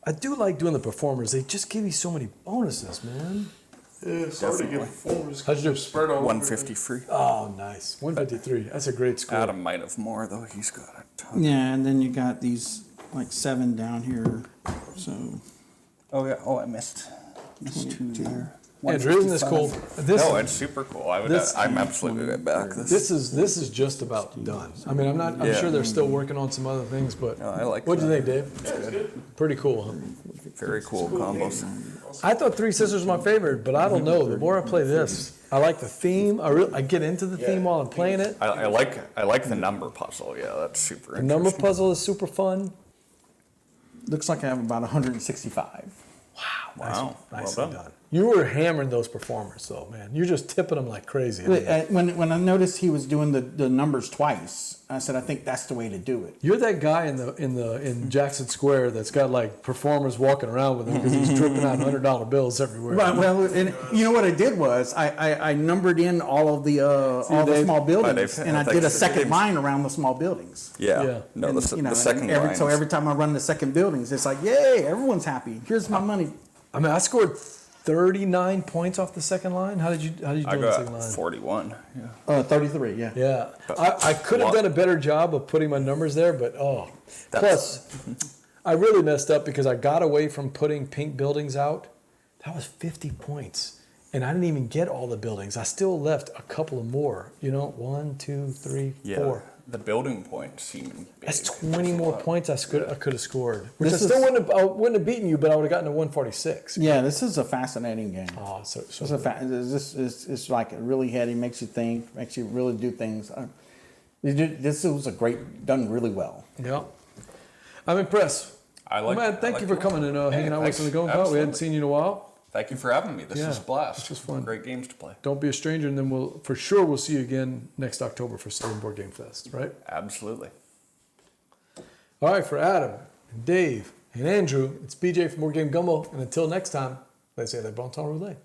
I do like doing the performers. They just give you so many bonuses, man. Yeah, it's hard to get performers. How'd you do? Spread all 150 free. Oh, nice. 153. That's a great score. Adam might have more, though. He's got a ton. Yeah, and then you got these like 7 down here. So Oh, yeah. Oh, I missed 2 there. Andrew, isn't this cool? This, No, it's super cool. I'm absolutely going to back this. this is just about done. I mean, I'm Yeah. sure they're still working on some other things, but No, I like what'd you that. think, Dave? Pretty cool, huh? Very cool combos. I thought Three Sisters was my favorite, but I don't know. The more I play this, I like the theme. I get into the theme while I'm playing it. I like the number puzzle. Yeah, that's super The number interesting. puzzle is super fun. looks like I have about 165. Wow. Nicely Well done. done. You were hammering those performers, though, man. You're just tipping them like crazy. I mean, When I noticed he was doing the numbers twice, I said I think that's the way to do it. you're that guy in Jackson Square that's got like performers walking around with him because he's dripping out $100 bills everywhere. Right. Well, and you know what I did was I numbered in all of the Dave- small buildings, Dave, and I did a second line around the small buildings. Yeah. Yeah. No, And, the you know, second and line. so every time I run the second buildings, it's like, yay, everyone's happy. Here's my money. I mean, I scored 39 points off the second line. How did you do I on the got second line? 41. Yeah. 33. Yeah. Yeah, I could have What? done a better job of putting my numbers there, but plus I really messed up because I got away from putting pink buildings out. That was 50 points, and I didn't even get all the buildings. I still left a couple of more. 1, 2, 3, Yeah. 4. The building points seem big. That's 20 more points I could have scored, which This I still is- wouldn't have beaten you, but I would have gotten to 146. Yeah, this is a fascinating game. Oh, so It's like really heady, makes you think, makes you really do things. This was done really well. yeah. I'm impressed. I like. Man, thank I you like for coming and hanging out with us on the Going Pot. We Absolutely. hadn't seen you in a while. Thank you for having me. This Yeah, is a blast. this was fun. Great games to play. Don't be a stranger, and then we'll see you again next October for Southern Board Game Fest, right? Absolutely. All right, for Adam and Dave And Andrew, it's BJ from Board Game Gumbo. And until next time, let's say le bon temps roulé.